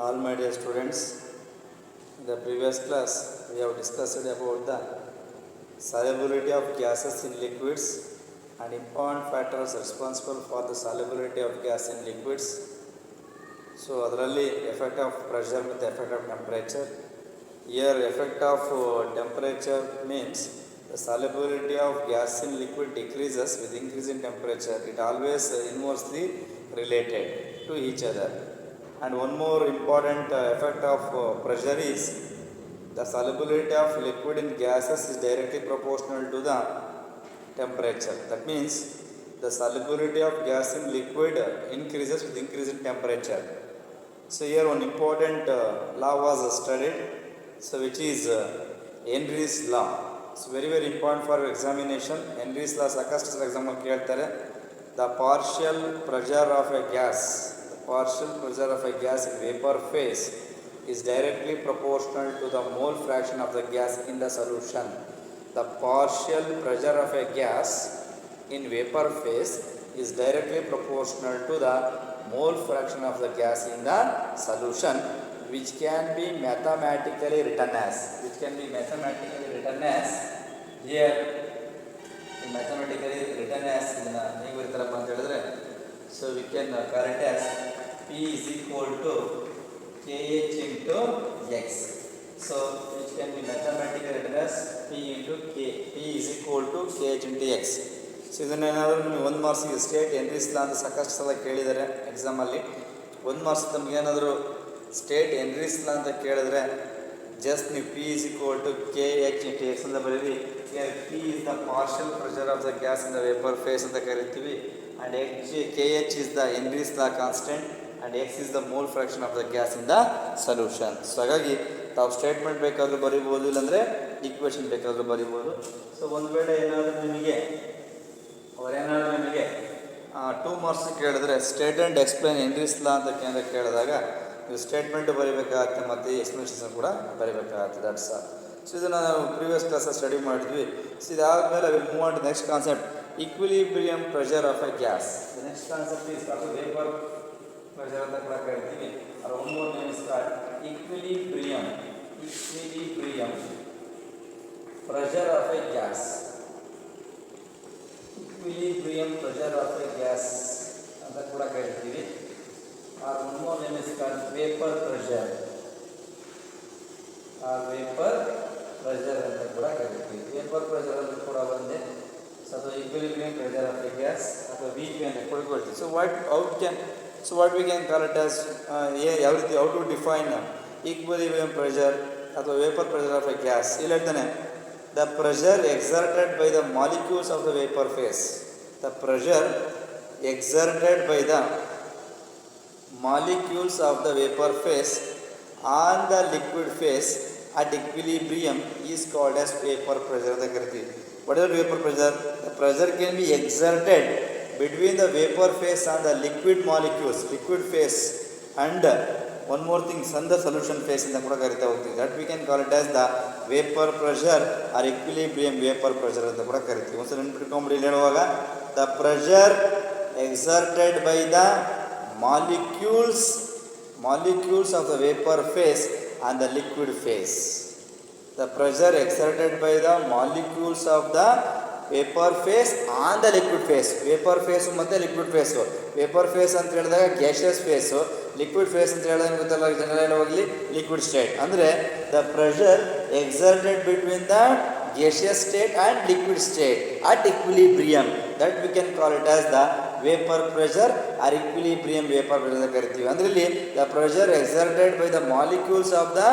All my dear students, in the previous class we have discussed about the solubility of gases in liquids and important factors responsible for the solubility of gas in liquids. So ಅದರಲ್ಲಿ effect of pressure with effect of temperature. Here effect of temperature means the solubility of gas in liquid decreases with increase in temperature. It always inversely related to each other. And one more important effect of pressure is the solubility of liquid in gases is directly proportional to the temperature. That means the solubility of gas in liquid increases with increase in temperature. So here one important law was studied, so which is Henry's law. It's very important for examination. Henry's law ಸಾಕಷ್ಟು example ಕೇಳ್ತಾರೆ. The partial pressure of a gas in vapor phase is directly proportional to the mole fraction of the gas in the solution. The partial pressure of a gas in vapor phase is directly proportional to the mole fraction of the gas in the solution, which can be mathematically written as here mathematically written as ಹೇಗೆ ಬರೀತಾರಪ್ಪ ಅಂತ ಹೇಳಿದ್ರೆ, so we can correct as P is equal to KH into X. So which can be mathematically written as P into K. P is equal to KH into X. So ಇದನ್ನೇನಾದರೂ ನಿಮಗೆ 1 ಮಾರ್ಕ್ಸಿಗೆ state Henry's ಲಾ ಅಂತ ಸಾಕಷ್ಟು ಸಲ ಕೇಳಿದ್ದಾರೆ ಎಕ್ಸಾಮಲ್ಲಿ. 1 marks ನಮಗೇನಾದರೂ state Henry's ಲಾ ಅಂತ ಕೇಳಿದ್ರೆ just ನೀವು P is equal to KH into X ಅಂತ ಬರೀರಿ. P is the partial pressure of the gas in the vapor phase ಅಂತ ಕರಿತೀವಿ, and KH is the Henry's law constant and X is the mole fraction of the gas in the solution. So ಹಾಗಾಗಿ ತಾವು statement ಬೇಕಾದರೂ ಬರೀಬೋದು, ಇಲ್ಲಾಂದರೆ equation ಬೇಕಾದರೂ ಬರೀಬೋದು. So ಒಂದು ವೇಳೆ ಏನಾದರೂ ನಿಮಗೆ 2 ಮಾರ್ಕ್ಸ್ ಕೇಳಿದ್ರೆ ಸ್ಟೇಟ್ ಆ್ಯಂಡ್ ಎಕ್ಸ್ಪ್ಲೈನ್ ಹೆನ್ರೀಸ್ ಲಾ ಅಂತ ಕೇಳಿದಾಗ ನೀವು ಸ್ಟೇಟ್ಮೆಂಟು ಬರೀಬೇಕಾಗತ್ತೆ ಮತ್ತು ಎಕ್ಸ್ಪ್ಲನೇಷನ್ ಕೂಡ ಬರೀಬೇಕಾಗತ್ತೆ. That's all. ಸೊ ಇದನ್ನು ನಾವು ಪ್ರೀವಿಯಸ್ ಕ್ಲಾಸಲ್ಲಿ ಸ್ಟಡಿ ಮಾಡಿದ್ವಿ. ಸೊ ಇದಾದಮೇಲೆ will move on to next concept, equilibrium pressure of a gas. The next concept is vapour pressure ಅಂತ ಕೂಡ ಕರಿತೀವಿ. ಅದು one more name is called equilibrium pressure of a gas. Equilibrium pressure of a gas ಅಂತ ಕೂಡ ಕರಿತೀವಿ. Or one more name is called vapour pressure ಅಂತ ಕೂಡ ಕರಿತೀವಿ. ವೇಪರ್ ಪ್ರೆಷರ್ ಅಂತ ಕೂಡ ಒಂದೇ. ಸೊ ಅದು equilibrium pressure of a gas ಅಥವಾ VP ಅಂತ ಕೊಡ್ಕೊಳ್ತೀವಿ. So what we can call it as ಯಾವ ರೀತಿ how to define equilibrium pressure ಅಥವಾ vapour pressure of a gas. ಇಲ್ಲಿ ಹೇಳ್ತಾನೆ, the pressure exerted by the molecules of the vapor phase. The pressure exerted by the molecules of the vapor phase on the liquid phase at equilibrium is called as vapor pressure ಅಂತ ಕರಿತೀವಿ. What is the vapor pressure? The pressure can be exerted between the vapor phase and the liquid molecules, liquid phase, and one more thing, and the solution phase ಅಂತ ಕೂಡ ಕರಿತಾ ಹೋಗ್ತೀವಿ. That we can call it as the vapor pressure or equilibrium vapor pressure ಅಂತ ಕೂಡ ಕರಿತೀವಿ. ಒಂದ್ಸಲ ನೆನ್ಪಿಟ್ಕೊಂಡ್ಬಿಡಿ. ಇಲ್ಲಿ ಹೇಳುವಾಗ the pressure exerted by the molecules of the vapor phase and the liquid phase. The pressure exerted by the molecules of the vapor phase on the liquid phase. Vapor phase ಮತ್ತು liquid phase. Vapor phase ಅಂತ ಹೇಳಿದಾಗ gaseous phase, liquid phase ಅಂತ ಹೇಳಿದಾಗ ಗೊತ್ತಲ್ಲ general ಹೋಗಲಿ liquid state. ಅಂದರೆ the pressure exerted between the gaseous state and liquid state at equilibrium, that we can call it as the vapor pressure or equilibrium vapor pressure ಅಂತ ಕರಿತೀವಿ. ಅಂದರೆ ಇಲ್ಲಿ the pressure exerted by the molecules of the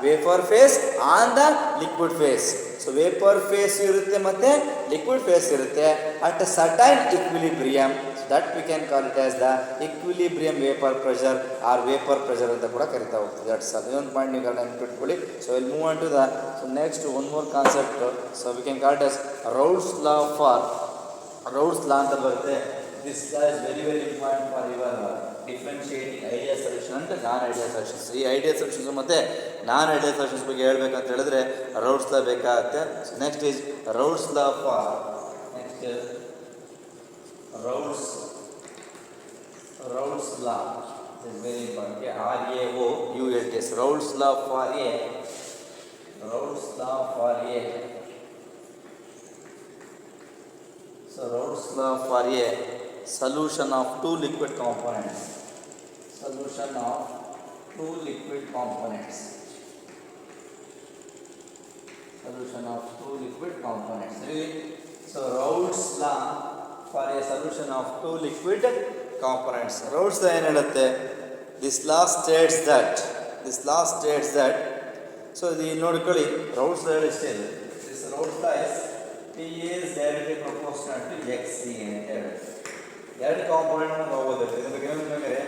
vapor phase on the liquid phase. So vapour phase ಇರುತ್ತೆ ಮತ್ತು liquid phase ಇರುತ್ತೆ at certain equilibrium. That we can call it as the equilibrium vapour pressure or vapour pressure ಅಂತ ಕೂಡ ಕರಿತಾ ಹೋಗ್ತೀವಿ. That's all. ಇದೊಂದು point ನೀವು ನೆನ್ಪಿಟ್ಕೊಳ್ಳಿ. So will move on to the next one more concept. So we can call it as Raoult's law ಅಂತ ಬರುತ್ತೆ. This law is very important for your differentiating ideal solution ಅಂತ non ideal solutions. ಈ ideal solutions ಮತ್ತು non ideal solutions ಬಗ್ಗೆ ಹೇಳ್ಬೇಕಂತ ಹೇಳಿದ್ರೆ ರೌಲ್ಸ್ ಲಾ ಬೇಕಾಗುತ್ತೆ. Next is Rouse law for Raoult's law is very important. RAOULT's LTS. Raoult's law for A. Raoult's law for A. So Raoult's law for A, solution of two liquid components. Solution of two liquid components. Solution of two liquid components. So Raoult's law for a solution of two liquid components. Raoult's law ಏನು ಹೇಳುತ್ತೆ? This law states that so ಇದು ನೋಡ್ಕೊಳ್ಳಿ, Raoult's law ಇಷ್ಟೇ ಇದೆ. This Raoult's law is P is directly proportional to XC ಅಂತ ಹೇಳುತ್ತೆ. ಎರಡು component ಅನ್ನು ಹೋಗೋದಕ್ಕೆ ಇದರ ಬಗ್ಗೆ ಏನಂದ್ರೆ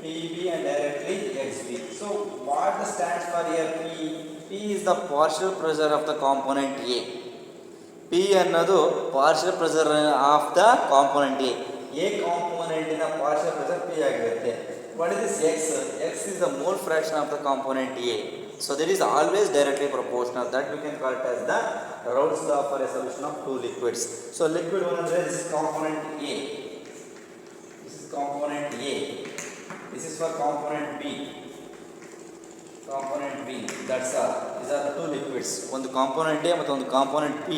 PB and directly XB. So what stands for here? P is the partial pressure of the component A. P ಅನ್ನೋದು partial pressure of the component A. A component in the partial pressure P ಆಗಿರುತ್ತೆ. What is this X? X is the mole fraction of the component A. So that is always directly proportional. That we can call it as the Raoult's law for a solution of two liquids. So liquid one ಅಂದರೆ this is component A. This is component A. This is for component B. Component B. That's all. These are the two liquids. One component A ಮತ್ತು ಒಂದು component B.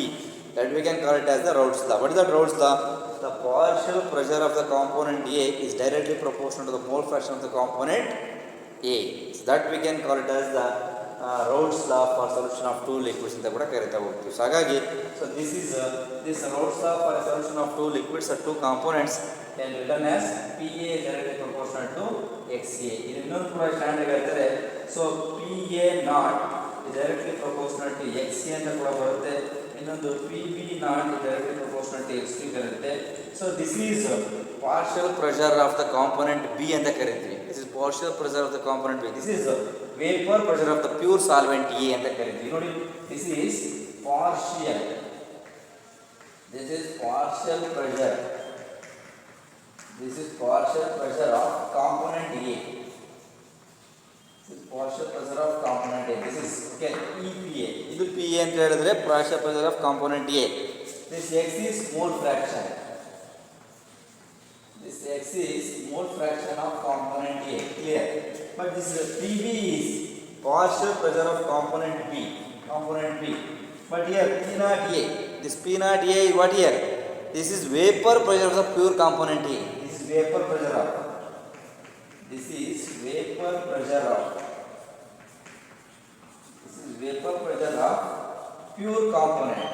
That we can call it as the Raoult's law. What is the Raoult's law? The partial pressure of the component A is directly proportional to the mole fraction of the component A. So that we can call it as the Raoult's law for solution of two liquids ಅಂತ ಕೂಡ ಕರೀತಾ ಹೋಗ್ತೀವಿ. So ಹಾಗಾಗಿ this Raoult's law for a solution of two liquids or two components can written as PA is directly proportional to XA. ಇದು ಇನ್ನೊಂದು ಕೂಡ standard ಹೇಳ್ತಾರೆ. So PA naught is directly proportional to XA ಅಂತ ಕೂಡ ಬರುತ್ತೆ. ಇನ್ನೊಂದು PB naught is directly proportional to XB ಬರುತ್ತೆ. So this is partial pressure of the component B ಅಂತ ಕರೀತೀವಿ. This is partial pressure of the component B. This is vapor pressure of the pure solvent A ಅಂತ ಕರೀತೀವಿ. ನೋಡಿ, this is partial. This is partial pressure. This is partial pressure of component A. This is partial pressure of component A. This is okay, EPA. ಇದು PA ಅಂತ ಹೇಳಿದ್ರೆ partial pressure of component A. This X is mole fraction. This X is mole fraction of component A. Clear? But this PB is partial pressure of component B. Component B. But here P naught A. This P naught A is what here? This is vapor pressure of the pure component A. This is vapor pressure of. This is vapor pressure of. This is vapor pressure of pure component.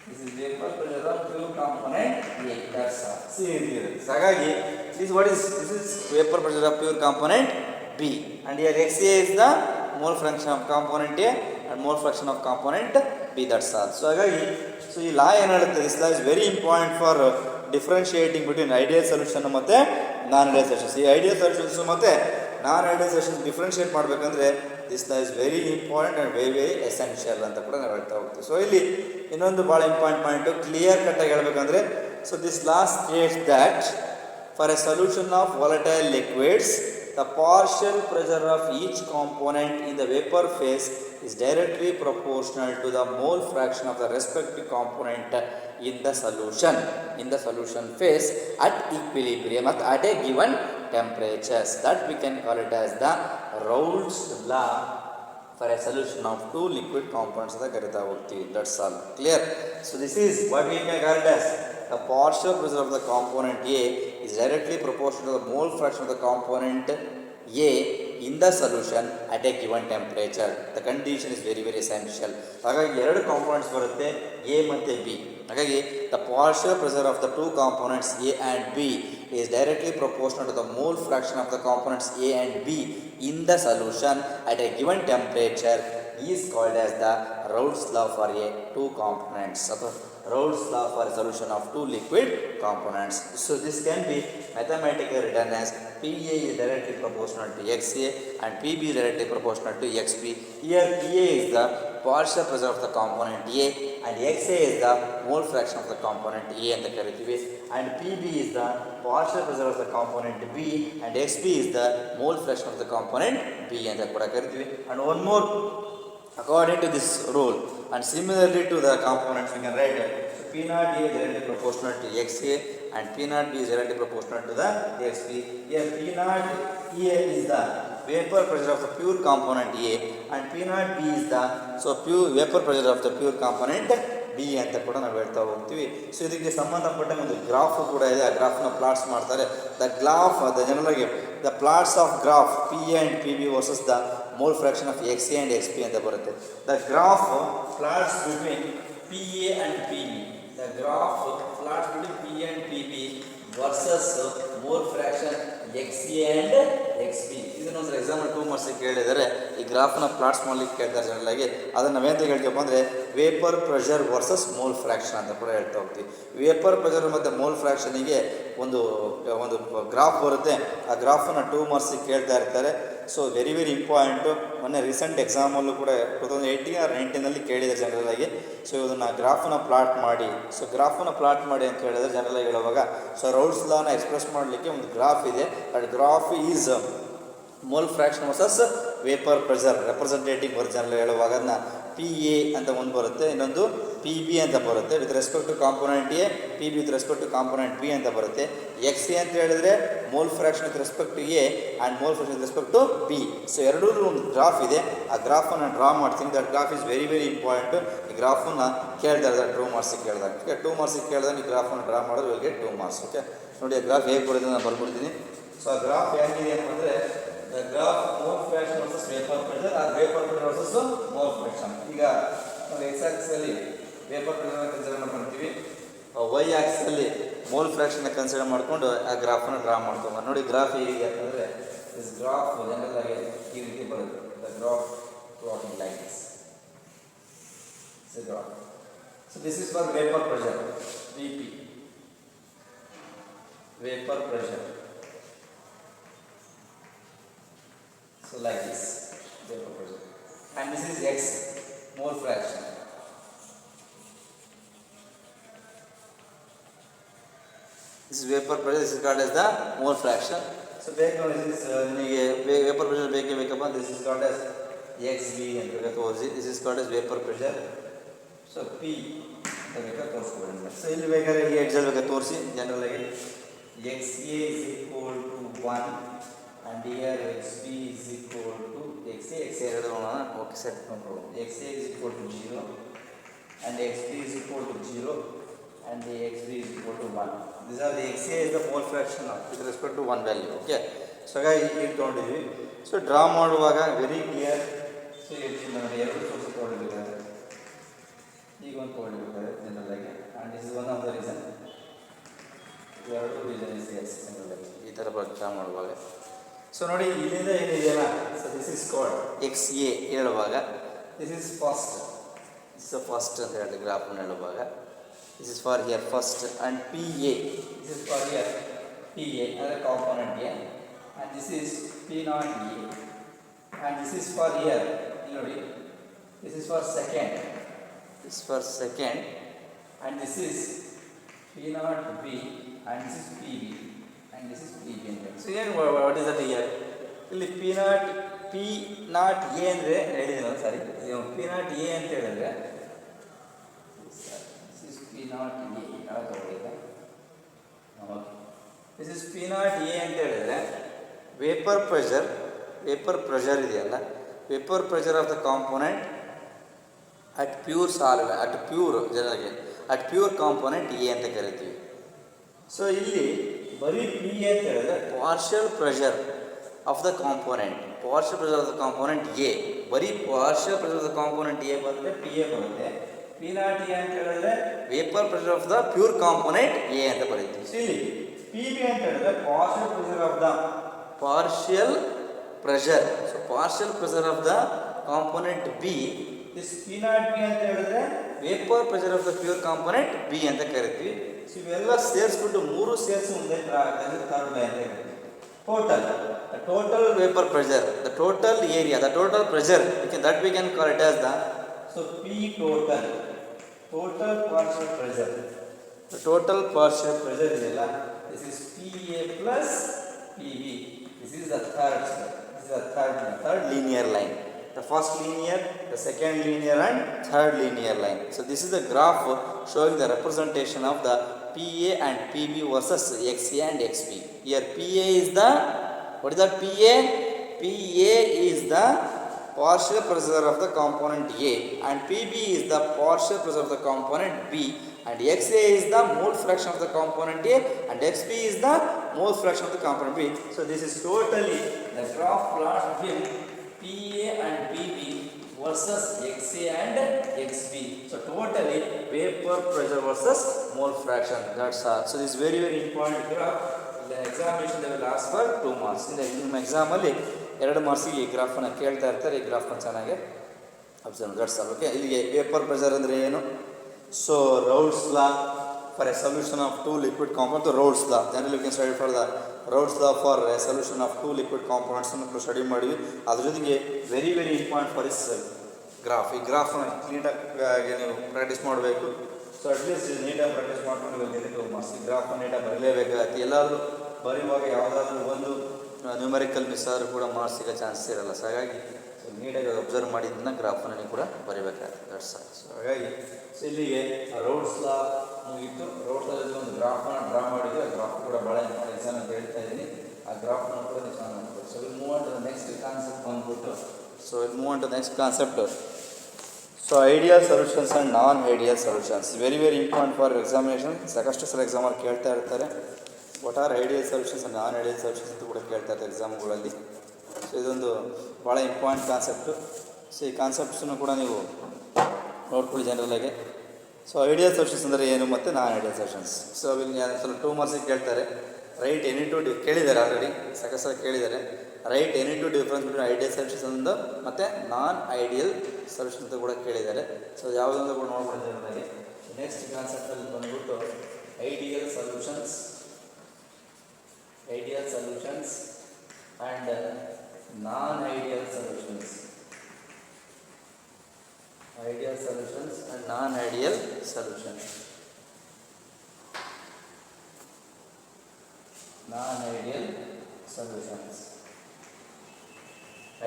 This is vapor pressure of pure component A. That's all. See here. So ಹಾಗಾಗಿ this is vapor pressure of pure component B. And here XA is the mole fraction of component A and mole fraction of component B. That's all. So ಹಾಗಾಗಿ ಈ ಲಾ ಏನು ಹೇಳುತ್ತೆ? This law is very important for differentiating between ideal solution ಮತ್ತು non ideal solutions. ಈ ideal solutions ಮತ್ತು non ideal solutions differentiate ಮಾಡಬೇಕಂದ್ರೆ this law is very important and very essential ಅಂತ ಕೂಡ ನಾವು ಹೇಳ್ತಾ ಹೋಗ್ತೀವಿ. ಸೊ ಇಲ್ಲಿ ಇನ್ನೊಂದು ಭಾಳ ಇಂಪಾರ್ಟೆಂಟ್ ಪಾಯಿಂಟು ಕ್ಲಿಯರ್ ಕಟ್ಟಾಗಿ ಹೇಳಬೇಕಂದ್ರೆ, so this law States that for a solution of volatile liquids the partial pressure of each component in the vapor phase is directly proportional to the mole fraction of the respective component in the solution phase at equilibrium at a given temperatures. That we can call it as the Raoult's law for a solution of two liquid components ಅಂತ ಕರೀತಾ ಹೋಗ್ತೀವಿ. That's all. Clear? So this is what we can call it as the partial pressure of the component A is directly proportional to the mole fraction of the component A in the solution at a given temperature. The condition is very essential. ಹಾಗಾಗಿ ಎರಡು components ಬರುತ್ತೆ, A ಮತ್ತು B. ಹಾಗಾಗಿ the partial pressure of the two components A and B is directly proportional to the mole fraction of the components A and B in the solution at a given temperature is called as the Raoult's law for a two components. Raoult's law for a solution of two liquid components. So this can be mathematically written as PA is directly proportional to XA and PB is directly proportional to XB. Here PA is the partial pressure of the component A and XA is the mole fraction of the component A ಅಂತ ಕರಿತೀವಿ, and PB is the partial pressure of the component B and XB is the mole fraction of the component B ಅಂತ ಕೂಡ ಕರಿತೀವಿ. And one more, according to this rule and similarly to the components we can write P naught A is directly proportional to XA and P naught B is directly proportional to the xp. Here P naught A is the vapor pressure of the pure component A and P naught B is the pure vapor pressure of the pure component B ಅಂತ ಕೂಡ ನಾವು ಹೇಳ್ತಾ ಹೋಗ್ತೀವಿ. So ಇದಕ್ಕೆ ಸಂಬಂಧಪಟ್ಟಂಗೆ ಒಂದು graph ಕೂಡ ಇದೆ. ಆ ಗ್ರಾಫ್ನ ಪ್ಲಾಟ್ಸ್ ಮಾಡ್ತಾರೆ. The general the plots of graph P A and P B versus the mole fraction of X A and X P ಅಂತ ಬರುತ್ತೆ. The graph plots between P A and P B. The graph plots between P A and P B versus mole fraction X A and X P. ಇದನ್ನೊಂದು example 2 ಮಾರ್ಕ್ಸಿಗೆ ಕೇಳಿದರೆ ಈ ಗ್ರಾಫ್ನ plots ಮಾಡಲಿಕ್ಕೆ ಕೇಳ್ತಾರೆ ಜನರಲ್ಲಾಗಿ. ಅದನ್ನು ನಾವೇಂತ ಹೇಳ್ತೀವಪ್ಪ ಅಂದರೆ vapour pressure versus mole fraction ಅಂತ ಕೂಡ ಹೇಳ್ತಾ ಹೋಗ್ತೀವಿ. ವೇಪರ್ ಪ್ರೆಷರ್ ಮತ್ತು ಮೋಲ್ ಫ್ರಾಕ್ಷನಿಗೆ ಒಂದು ಗ್ರಾಫ್ ಬರುತ್ತೆ. ಆ ಗ್ರಾಫನ್ನು 2 ಮಾರ್ಕ್ಸಿಗೆ ಕೇಳ್ತಾ ಇರ್ತಾರೆ. So very important. ಮೊನ್ನೆ ರೀಸೆಂಟ್ ಎಕ್ಸಾಮಲ್ಲೂ ಕೂಡ 2018 or 19 ಕೇಳಿದೆ ಜನರಲಾಗಿ. ಸೊ ಇದನ್ನು ಗ್ರಾಫನ್ನು ಪ್ಲಾಟ್ ಮಾಡಿ. ಸೊ ಗ್ರಾಫನ್ನು ಪ್ಲಾಟ್ ಮಾಡಿ ಅಂತ ಹೇಳಿದ್ರೆ ಜನರಲಾಗಿ ಹೇಳುವಾಗ ರೌಲ್ಸ್ ಲಾನ ಎಕ್ಸ್ಪ್ರೆಸ್ ಮಾಡಲಿಕ್ಕೆ ಒಂದು ಗ್ರಾಫ್ ಇದೆ. That graph is mole fraction versus vapour pressure representative version ಹೇಳುವಾಗ ಅದನ್ನ ಪಿ ಎ ಅಂತ ಒಂದು ಬರುತ್ತೆ, ಇನ್ನೊಂದು ಪಿ ಬಿ ಅಂತ ಬರುತ್ತೆ with respect to component A, P B with respect to component B ಅಂತ ಬರುತ್ತೆ. ಎಕ್ಸ್ ಎ ಅಂತ ಹೇಳಿದ್ರೆ mole fraction with respect to A and mole fraction with respect to B. So ಎರಡೂ ಒಂದು ಗ್ರಾಫ್ ಇದೆ. ಆ ಗ್ರಾಫನ್ನು ಡ್ರಾ ಮಾಡ್ತೀನಿ. That graph is very important. ಈ ಗ್ರಾಫನ್ನು ಕೇಳ್ತಾ ಇದ್ದಾರೆ 2 ಮಾರ್ಕ್ಸಿಗೆ ಕೇಳಿದಾಗ. ಓಕೆ, 2 ಮಾರ್ಕ್ಸಿಗೆ ಕೇಳಿದಾಗ ಈ ಗ್ರಾಫನ್ನು ಡ್ರಾ ಮಾಡೋದು ವಿಲ್ ಗೆಟ್ 2 ಮಾರ್ಕ್ಸ್. ಓಕೆ, ನೋಡಿ ಆ ಗ್ರಾಫ್ ಹೇಗೆ ಬರುತ್ತೆ ನಾನು ಬರ್ಬಿಡ್ತೀನಿ. ಸೊ ಆ ಗ್ರಾಫ್ ಹೇಗಿದೆ ಅಂತಂದರೆ the graph mole fraction versus vapor pressure or vapor pressure versus mole fraction. ಈಗ ನಾವು x axis ಅಲ್ಲಿ vapor pressure ಕನ್ಸಿಡರ್ ಮಾಡ್ಕೊಂತೀವಿ, y axis ಅಲ್ಲಿ mole fraction ಕನ್ಸಿಡರ್ ಮಾಡ್ಕೊಂಡು ಆ ಗ್ರಾಫ್ ಅನ್ನು ಡ್ರಾ ಮಾಡ್ಕೊಂಡು ನೋಡಿ. ಗ್ರಾಫ್ ಹೇಗೆ ಅಂತಂದ್ರೆ this graph ಜನರಲ್ ಆಗಿ ಈ ರೀತಿ ಬರುತ್ತೆ. the graph plotting like this. So graph. So this is for vapor pressure Vp. Vapor pressure. So like this, vapor pressure, and this is x, mole fraction. This is vapor pressure. This is called as the mole fraction. So this is vapor pressure. This is called as xv and this is called as vapor pressure. So p so ಇಲ್ಲಿ ಬೇಕಾದ್ರೆ ಈ edge ಅಲ್ಲಿ ತೋರಿಸಿ general ಆಗಿ xa is equal to 1 and here xb is equal to xa ಎರಡು ನೋಡೋಣ. Okay, set ಮಾಡ್ಕೊಳ್ಳೋಣ. xa is equal to 0 and xb is equal to 0 and the xb is equal to 1. These are the xa is the mole fraction with respect to one value. Okay, so ಹಾಗಾಗಿ ಈಗ ತೊಗೊಂಡಿದ್ವಿ. So draw ಮಾಡುವಾಗ very clear. So ಇಲ್ಲಿ ನೋಡಿ ಎರಡು source ತೊಗೊಂಡಿದ್ದಾರೆ, ಈಗ ಒಂದು ತೊಗೊಂಡಿರ್ತಾರೆ ಜನರಲ್ ಆಗಿ. And this is one of the reason. ಎರಡು ರೀಸನ್ ಇಸ್ ಎಸ್ ಜನರಲ್ ಆಗಿ ಈ ಥರ ಡ್ರಾ ಮಾಡುವಾಗ. ಸೊ ನೋಡಿ ಇಲ್ಲಿಂದ ಏನಿದೆಯಲ್ಲ, so this is called X A ಹೇಳುವಾಗ this is first, this is first ಅಂತ ಹೇಳಿದೆ ಗ್ರಾಫನ್ನು ಹೇಳುವಾಗ. This is for here first and P A, this is for here P A ಅಂದರೆ component A, and this is P not A, and this is for here ನೋಡಿ, this is for second, this is for second, and this is P not B, and this is P B, and this is PB. So here what is that here? ಇಲ್ಲಿ P nought A ಅಂದರೆ ಹೇಳಿದ್ದೀನಲ್ಲ, sorry P nought A ಅಂತ ಹೇಳಿದ್ರೆ this is P nought A ಯಾವ ತಗೊಳ್ಳಿದೆ. This is P nought A ಅಂತ ಹೇಳಿದ್ರೆ vapour pressure ಇದೆಯಲ್ಲ, vapour pressure of the component at pure solve at pure ಜನರಿಗೆ ಅಟ್ ಪ್ಯೂರ್ ಕಾಂಪೋನೆಂಟ್ ಎ ಅಂತ ಕರಿತೀವಿ. ಸೊ ಇಲ್ಲಿ ಬರೀ ಪಿ ಎ ಅಂತ ಹೇಳಿದ್ರೆ partial pressure of the component, partial pressure of the component A, ಬರೀ partial pressure of the component A ಬರುತ್ತೆ, P A ಬರುತ್ತೆ. ಪಿ ನಾಟ್ ಎ ಅಂತ ಹೇಳಿದ್ರೆ vapour pressure of the pure component A ಅಂತ ಬರೀತೀವಿ. So ಇಲ್ಲಿ ಪಿ ಬಿ ಅಂತ ಹೇಳಿದ್ರೆ partial pressure of the partial pressure, so partial pressure of the component B. This P not B ಅಂತ ಹೇಳಿದ್ರೆ vapour pressure of the pure component B ಅಂತ ಕರಿತೀವಿ. So ಇವೆಲ್ಲ ಸೇರಿಸ್ಬಿಟ್ಟು ಮೂರು ಸೇರಿಸಿ ಒಂದೇ third line total vapour pressure, the total area, the total pressure that we can call it as the so P total partial pressure. The total partial pressure ಇದೆಯಲ್ಲ, this is P A plus P B. This is the third linear line. The first linear, the second linear and third linear line. So this is the graph showing the representation of the P PA and PB versus XA and XB. Here PA is the, what is that PA? PA is the partial pressure of the component A and PB is the partial pressure of the component B, and XA is the mole fraction of the component A and XB is the mole fraction of the component B. So this is totally the graph plot with PA and PB versus XA and XB. So totally vapor pressure versus mole fraction. That's all. So this is very very important graph. In the examination they will ask for 2 marks. ನಿಮ್ಮ ಎಕ್ಸಾಮಲ್ಲಿ 2 ಮಾರ್ಕ್ಸಿಗೆ ಈ ಗ್ರಾಫನ್ನು ಕೇಳ್ತಾ ಇರ್ತಾರೆ. ಈ ಗ್ರಾಫನ್ನು ಚೆನ್ನಾಗಿ observe that's all. Okay, ಇಲ್ಲಿಗೆ ವೇಪರ್ ಪ್ರೆಷರ್ ಅಂದರೆ ಏನು? So Raoult's law for a solution of 2 liquid compound, Raoult's law generally you can study for the Raoult's law for a solution of 2 liquid ಕಾಂಪೌಂಡ್ಸನ್ನು ಸ್ಟಡಿ ಮಾಡಿದ್ವಿ. ಅದ್ರ ಜೊತೆಗೆ very very important for is graph. ಈ ಗ್ರಾಫನ್ನು ನೀಟಾಗಿ ನೀವು practice ಮಾಡಬೇಕು. So at least ನೀಟಾಗಿ ಪ್ರಾಕ್ಟೀಸ್ ಮಾಡ್ಕೊಂಡು ಗೆದ್ದು ಮಾರ್ಕ್ಸ್. ಈ ಗ್ರಾಫನ್ನು ನೀಟಾಗಿ ಬರಲೇಬೇಕಾಗತ್ತೆ. ಎಲ್ಲಾದರೂ ಬರೆಯುವಾಗ ಯಾವುದಾದ್ರೂ ಒಂದು ನ್ಯೂಮರಿಕಲ್ ಮಿಸ್ ಆದರೂ ಕೂಡ ಮಾರ್ಕ್ಸ್ ಸಿಗೋ ಚಾನ್ಸ್ ಇರಲ್ಲ. ಸೊ ಹಾಗಾಗಿ ನೀಟಾಗಿ ಅಬ್ಸರ್ವ್ ಮಾಡಿದ್ದನ್ನ ಗ್ರಾಫನ್ನು ನೀವು ಕೂಡ ಬರೀಬೇಕಾಗ್ತದೆ. That's all. ಸೊ ಹಾಗಾಗಿ ಸೊ ಇಲ್ಲಿಗೆ ರೌಲ್ಸ್ ಲಾ ಮುಗಿತು. ರೌಲ್ಸ್ ಲಾದಲ್ಲಿ ಒಂದು ಗ್ರಾಫನ್ನು ಡ್ರಾ ಮಾಡಿದ್ವಿ. ಆ ಗ್ರಾಫ್ ಕೂಡ ಭಾಳ ಇಂಪಾರ್ಟೆಂಟ್ ಎಕ್ಸಾಮ್ ಅಂತ ಹೇಳ್ತಾ ಇದ್ದೀನಿ. ಆ ಗ್ರಾಫನ್ನು ಕೂಡ ನೀವು ಚೆನ್ನಾಗಿ ನೋಡ್ಬೋದು. So will move on to the next concept ಬಂದ್ಬಿಟ್ಟು, so will move on to next concept. So ideal solutions and non ideal solutions very very important for examination. ಸಾಕಷ್ಟು ಸಲ ಎಕ್ಸಾಮಲ್ಲಿ ಕೇಳ್ತಾ ಇರ್ತಾರೆ. What are ideal solutions and non ideal solutions ಅಂತ ಕೂಡ ಕೇಳ್ತಾ ಇರ್ತಾರೆ ಎಕ್ಸಾಮ್ಗಳಲ್ಲಿ. ಸೊ ಇದೊಂದು ಭಾಳ ಇಂಪಾರ್ಟೆಂಟ್ ಕಾನ್ಸೆಪ್ಟು. ಸೊ ಈ ಕಾನ್ಸೆಪ್ಟ್ಸನ್ನು ಕೂಡ ನೀವು ನೋಡ್ಕೊಳ್ಳಿ ಜನರಲ್ಲಾಗೆ. ಸೊ ಐಡಿಯಲ್ ಸೊಲ್ಯೂಷನ್ಸ್ ಅಂದರೆ ಏನು ಮತ್ತು ನಾನ್ ಐಡಿಯಲ್ ಸೊಲ್ಯೂಷನ್ಸ್. ಸೊ ಸ್ವಲ್ಪ 2 ಮಾರ್ಕ್ಸಿಗೆ ಕೇಳ್ತಾರೆ. ರೈಟ್ ಎನಿ ಟು ಕೇಳಿದ್ದಾರೆ, ಆಲ್ರೆಡಿ ಸಾಕಷ್ಟು ಸಲ ಕೇಳಿದ್ದಾರೆ. Right any to difference between ideal solutions ಒಂದು ಮತ್ತು ನಾನ್ ಐಡಿಯಲ್ ಸೊಲ್ಯೂಷನ್ ಅಂತ ಕೂಡ ಕೇಳಿದ್ದಾರೆ. ಸೊ ಯಾವುದೊಂದು ಕೂಡ ನೋಡ್ಕೊಳ್ಳಿ ಜನರಲ್ಲಾಗಿ. ನೆಕ್ಸ್ಟ್ ಕಾನ್ಸೆಪ್ಟಲ್ಲಿ ಬಂದ್ಬಿಟ್ಟು ideal solutions and non-ideal solutions. Ideal solutions and non-ideal solutions. Non-ideal solutions.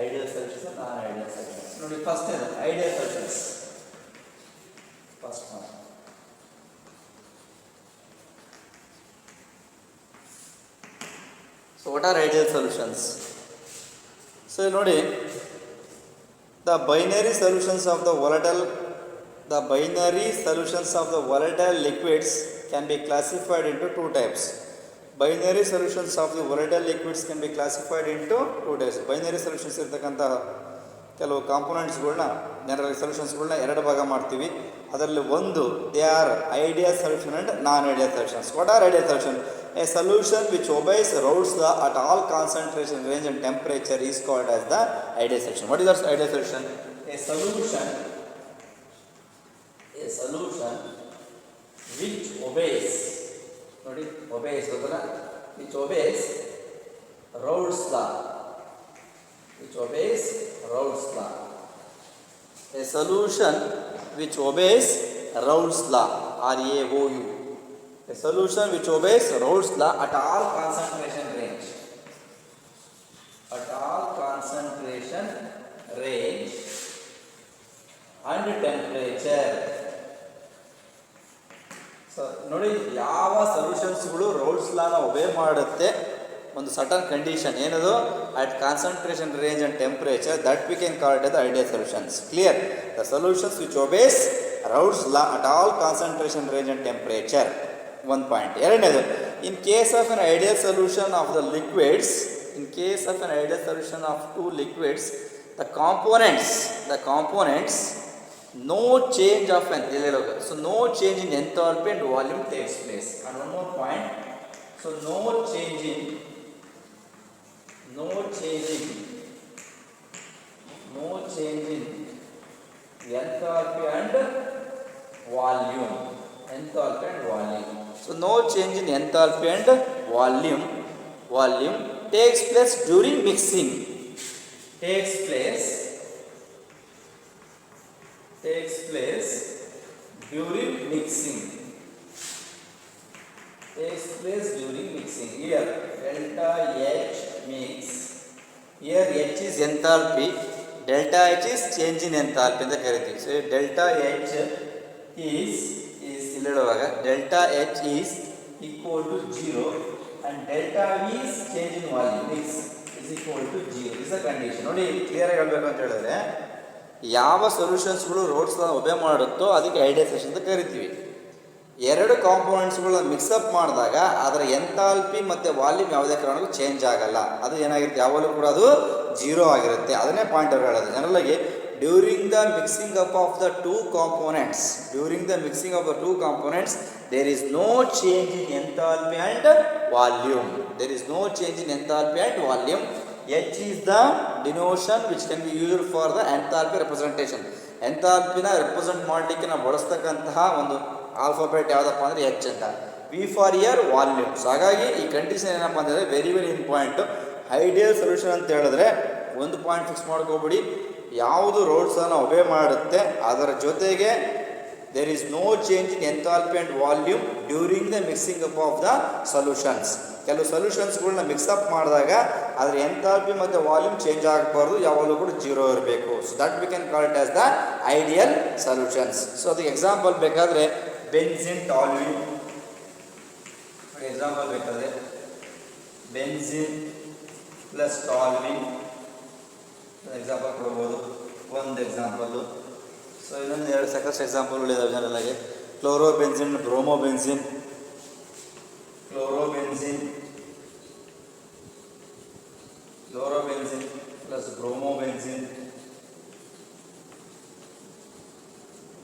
Ideal solutions and non-ideal solutions. ನೋಡಿ ಫಸ್ಟ್ ಏನು ideal solutions. First one. So what are ideal solutions? So ನೋಡಿ, the binary solutions of the volatile liquids can be classified into 2 types. Binary solutions of the volatile liquids can be classified into 2 types. Binary solutions ಇರ್ತಕ್ಕಂಥ ಕೆಲವು ಕಾಂಪೋನೆಂಟ್ಸ್ಗಳನ್ನ, general ಸೊಲ್ಯೂಷನ್ಸ್ಗಳನ್ನ 2 ಭಾಗ ಮಾಡ್ತೀವಿ. ಅದರಲ್ಲಿ ಒಂದು they are ideal solution and non ideal solutions. What are ideal solution? A solution which obeys Raoult's law at all concentration, range and temperature is called as the ideal solution. What is that ideal solution? A solution which obeys, ನೋಡಿ obeys ಗೊತ್ತಲ್ಲ, which obeys Raoult's law. A solution which obeys Raoult's law, R-A-O-U. A solution which obeys Raoult's law at all concentration range. And temperature. So ನೋಡಿ, ಯಾವ ಸೊಲ್ಯೂಷನ್ಸ್ಗಳು Raoult's ಲಾನ obey ಮಾಡುತ್ತೆ ಒಂದು certain condition ಏನದು, at concentration range and temperature, that we can call it the ideal solutions. Clear? The solutions which obeys Raoult's law at all concentration range and temperature. 1 point. ಎರಡನೇದು, in case of an ideal solution of the liquids, in case of an ideal solution of 2 liquids, the components no change of an, so no change in enthalpy and volume takes place. And one more point, so no change in enthalpy and volume. So no change in enthalpy and volume takes place during mixing. Takes place during mixing. Here delta H mix. Here H is enthalpy, delta H is change in enthalpy ಅಂತ ಕರಿತೀವಿ. So delta H is ಇಲ್ಲಿ ಹೇಳುವಾಗ delta H is equal to 0 and delta V is change in volume is equal to 0 is a condition. ನೋಡಿ clear ಆಗಿ ಹೇಳಬೇಕು ಅಂತ ಹೇಳಿದ್ರೆ ಯಾವ ಸೊಲ್ಯೂಷನ್ಸ್ಗಳು ರೋಡ್ಸ್ ಒಬೆ ಮಾಡುತ್ತೋ ಅದಕ್ಕೆ ಐಡಿಯಲ್ ಸೊಲ್ಯೂಷನ್ ಅಂತ ಕರಿತೀವಿ. ಎರಡು ಕಾಂಪೋನೆಂಟ್ಸ್ಗಳನ್ನ ಮಿಕ್ಸಪ್ ಮಾಡಿದಾಗ ಅದರ ಎಂಥಾಲ್ಪಿ ಮತ್ತು ವಾಲ್ಯೂಮ್ ಯಾವುದೇ ಕಾರಣಕ್ಕೂ ಚೇಂಜ್ ಆಗಲ್ಲ. ಅದು ಏನಾಗಿರುತ್ತೆ, ಯಾವಾಗಲೂ ಕೂಡ ಅದು 0 ಆಗಿರುತ್ತೆ. ಅದನ್ನೇ ಪಾಯಿಂಟ್ ಅವ್ರು ಹೇಳೋದು. ಜನರಲಾಗಿ during the mixing up of the two components, there is no change in enthalpy and volume. H is the denotation which can be used for the enthalpy representation. ಎಂಥಾಲ್ಪಿನ ರೆಪ್ರೆಸೆಂಟ್ ಮಾಡಲಿಕ್ಕೆ ನಾವು ಬಳಸ್ತಕ್ಕಂತಹ ಒಂದು ಆಲ್ಫಾಬೆಟ್ ಯಾವುದಪ್ಪ ಅಂದರೆ ಎಚ್ ಅಂತ. V for here volumes. ಹಾಗಾಗಿ ಈ ಕಂಡೀಷನ್ ಏನಪ್ಪ ಅಂತಂದರೆ ವೆರಿ ಇಂಪಾರ್ಟೆಂಟ್. ಐಡಿಯಲ್ ಸೊಲ್ಯೂಷನ್ ಅಂತ ಹೇಳಿದ್ರೆ ಒಂದು ಪಾಯಿಂಟ್ ಫಿಕ್ಸ್ ಮಾಡ್ಕೋಬಿಡಿ, ಯಾವುದು ರೋಡ್ಸನ್ನು ಒಬೆ ಮಾಡುತ್ತೆ ಅದರ ಜೊತೆಗೆ there is no change in enthalpy and volume during the mixing up of the solutions. ಕೆಲವು ಸೊಲ್ಯೂಷನ್ಸ್ಗಳನ್ನ ಮಿಕ್ಸಪ್ ಮಾಡಿದಾಗ ಅದರ ಎಂಥಾಲ್ಪಿ ಮತ್ತು ವಾಲ್ಯೂಮ್ ಚೇಂಜ್ ಆಗಬಾರ್ದು, ಯಾವಾಗಲೂ ಕೂಡ 0 ಇರಬೇಕು. So that we can call it as the ideal solutions. So ಅದಕ್ಕೆ ಎಕ್ಸಾಂಪಲ್ ಬೇಕಾದರೆ ಬೆನ್ಸಿನ್ ಟಾಲ್ಯೂಮ್, ಎಕ್ಸಾಂಪಲ್ ಬೇಕಾದರೆ ಬೆನ್ಸಿನ್ ಪ್ಲಸ್ ಟಾಲ್ಯೂಮ್ ಎಕ್ಸಾಂಪಲ್ ಕೊಡ್ಬೋದು, ಒಂದು ಎಕ್ಸಾಂಪಲ್ಲು. ಸೊ ಇನ್ನೊಂದು 2 ಸಾಕಷ್ಟು ಎಕ್ಸಾಂಪಲ್ಗಳಿದ್ದಾವೆ ಜನರಲ್ಲಾಗಿ. ಕ್ಲೋರೋಬೆನ್ಸಿನ್, ಬ್ರೋಮೋಬೆನ್ಸಿನ್, ಕ್ಲೋರೋಬೆನ್ಸಿನ್ ಪ್ಲಸ್ ಬ್ರೋಮೋಬೆನ್ಸಿನ್.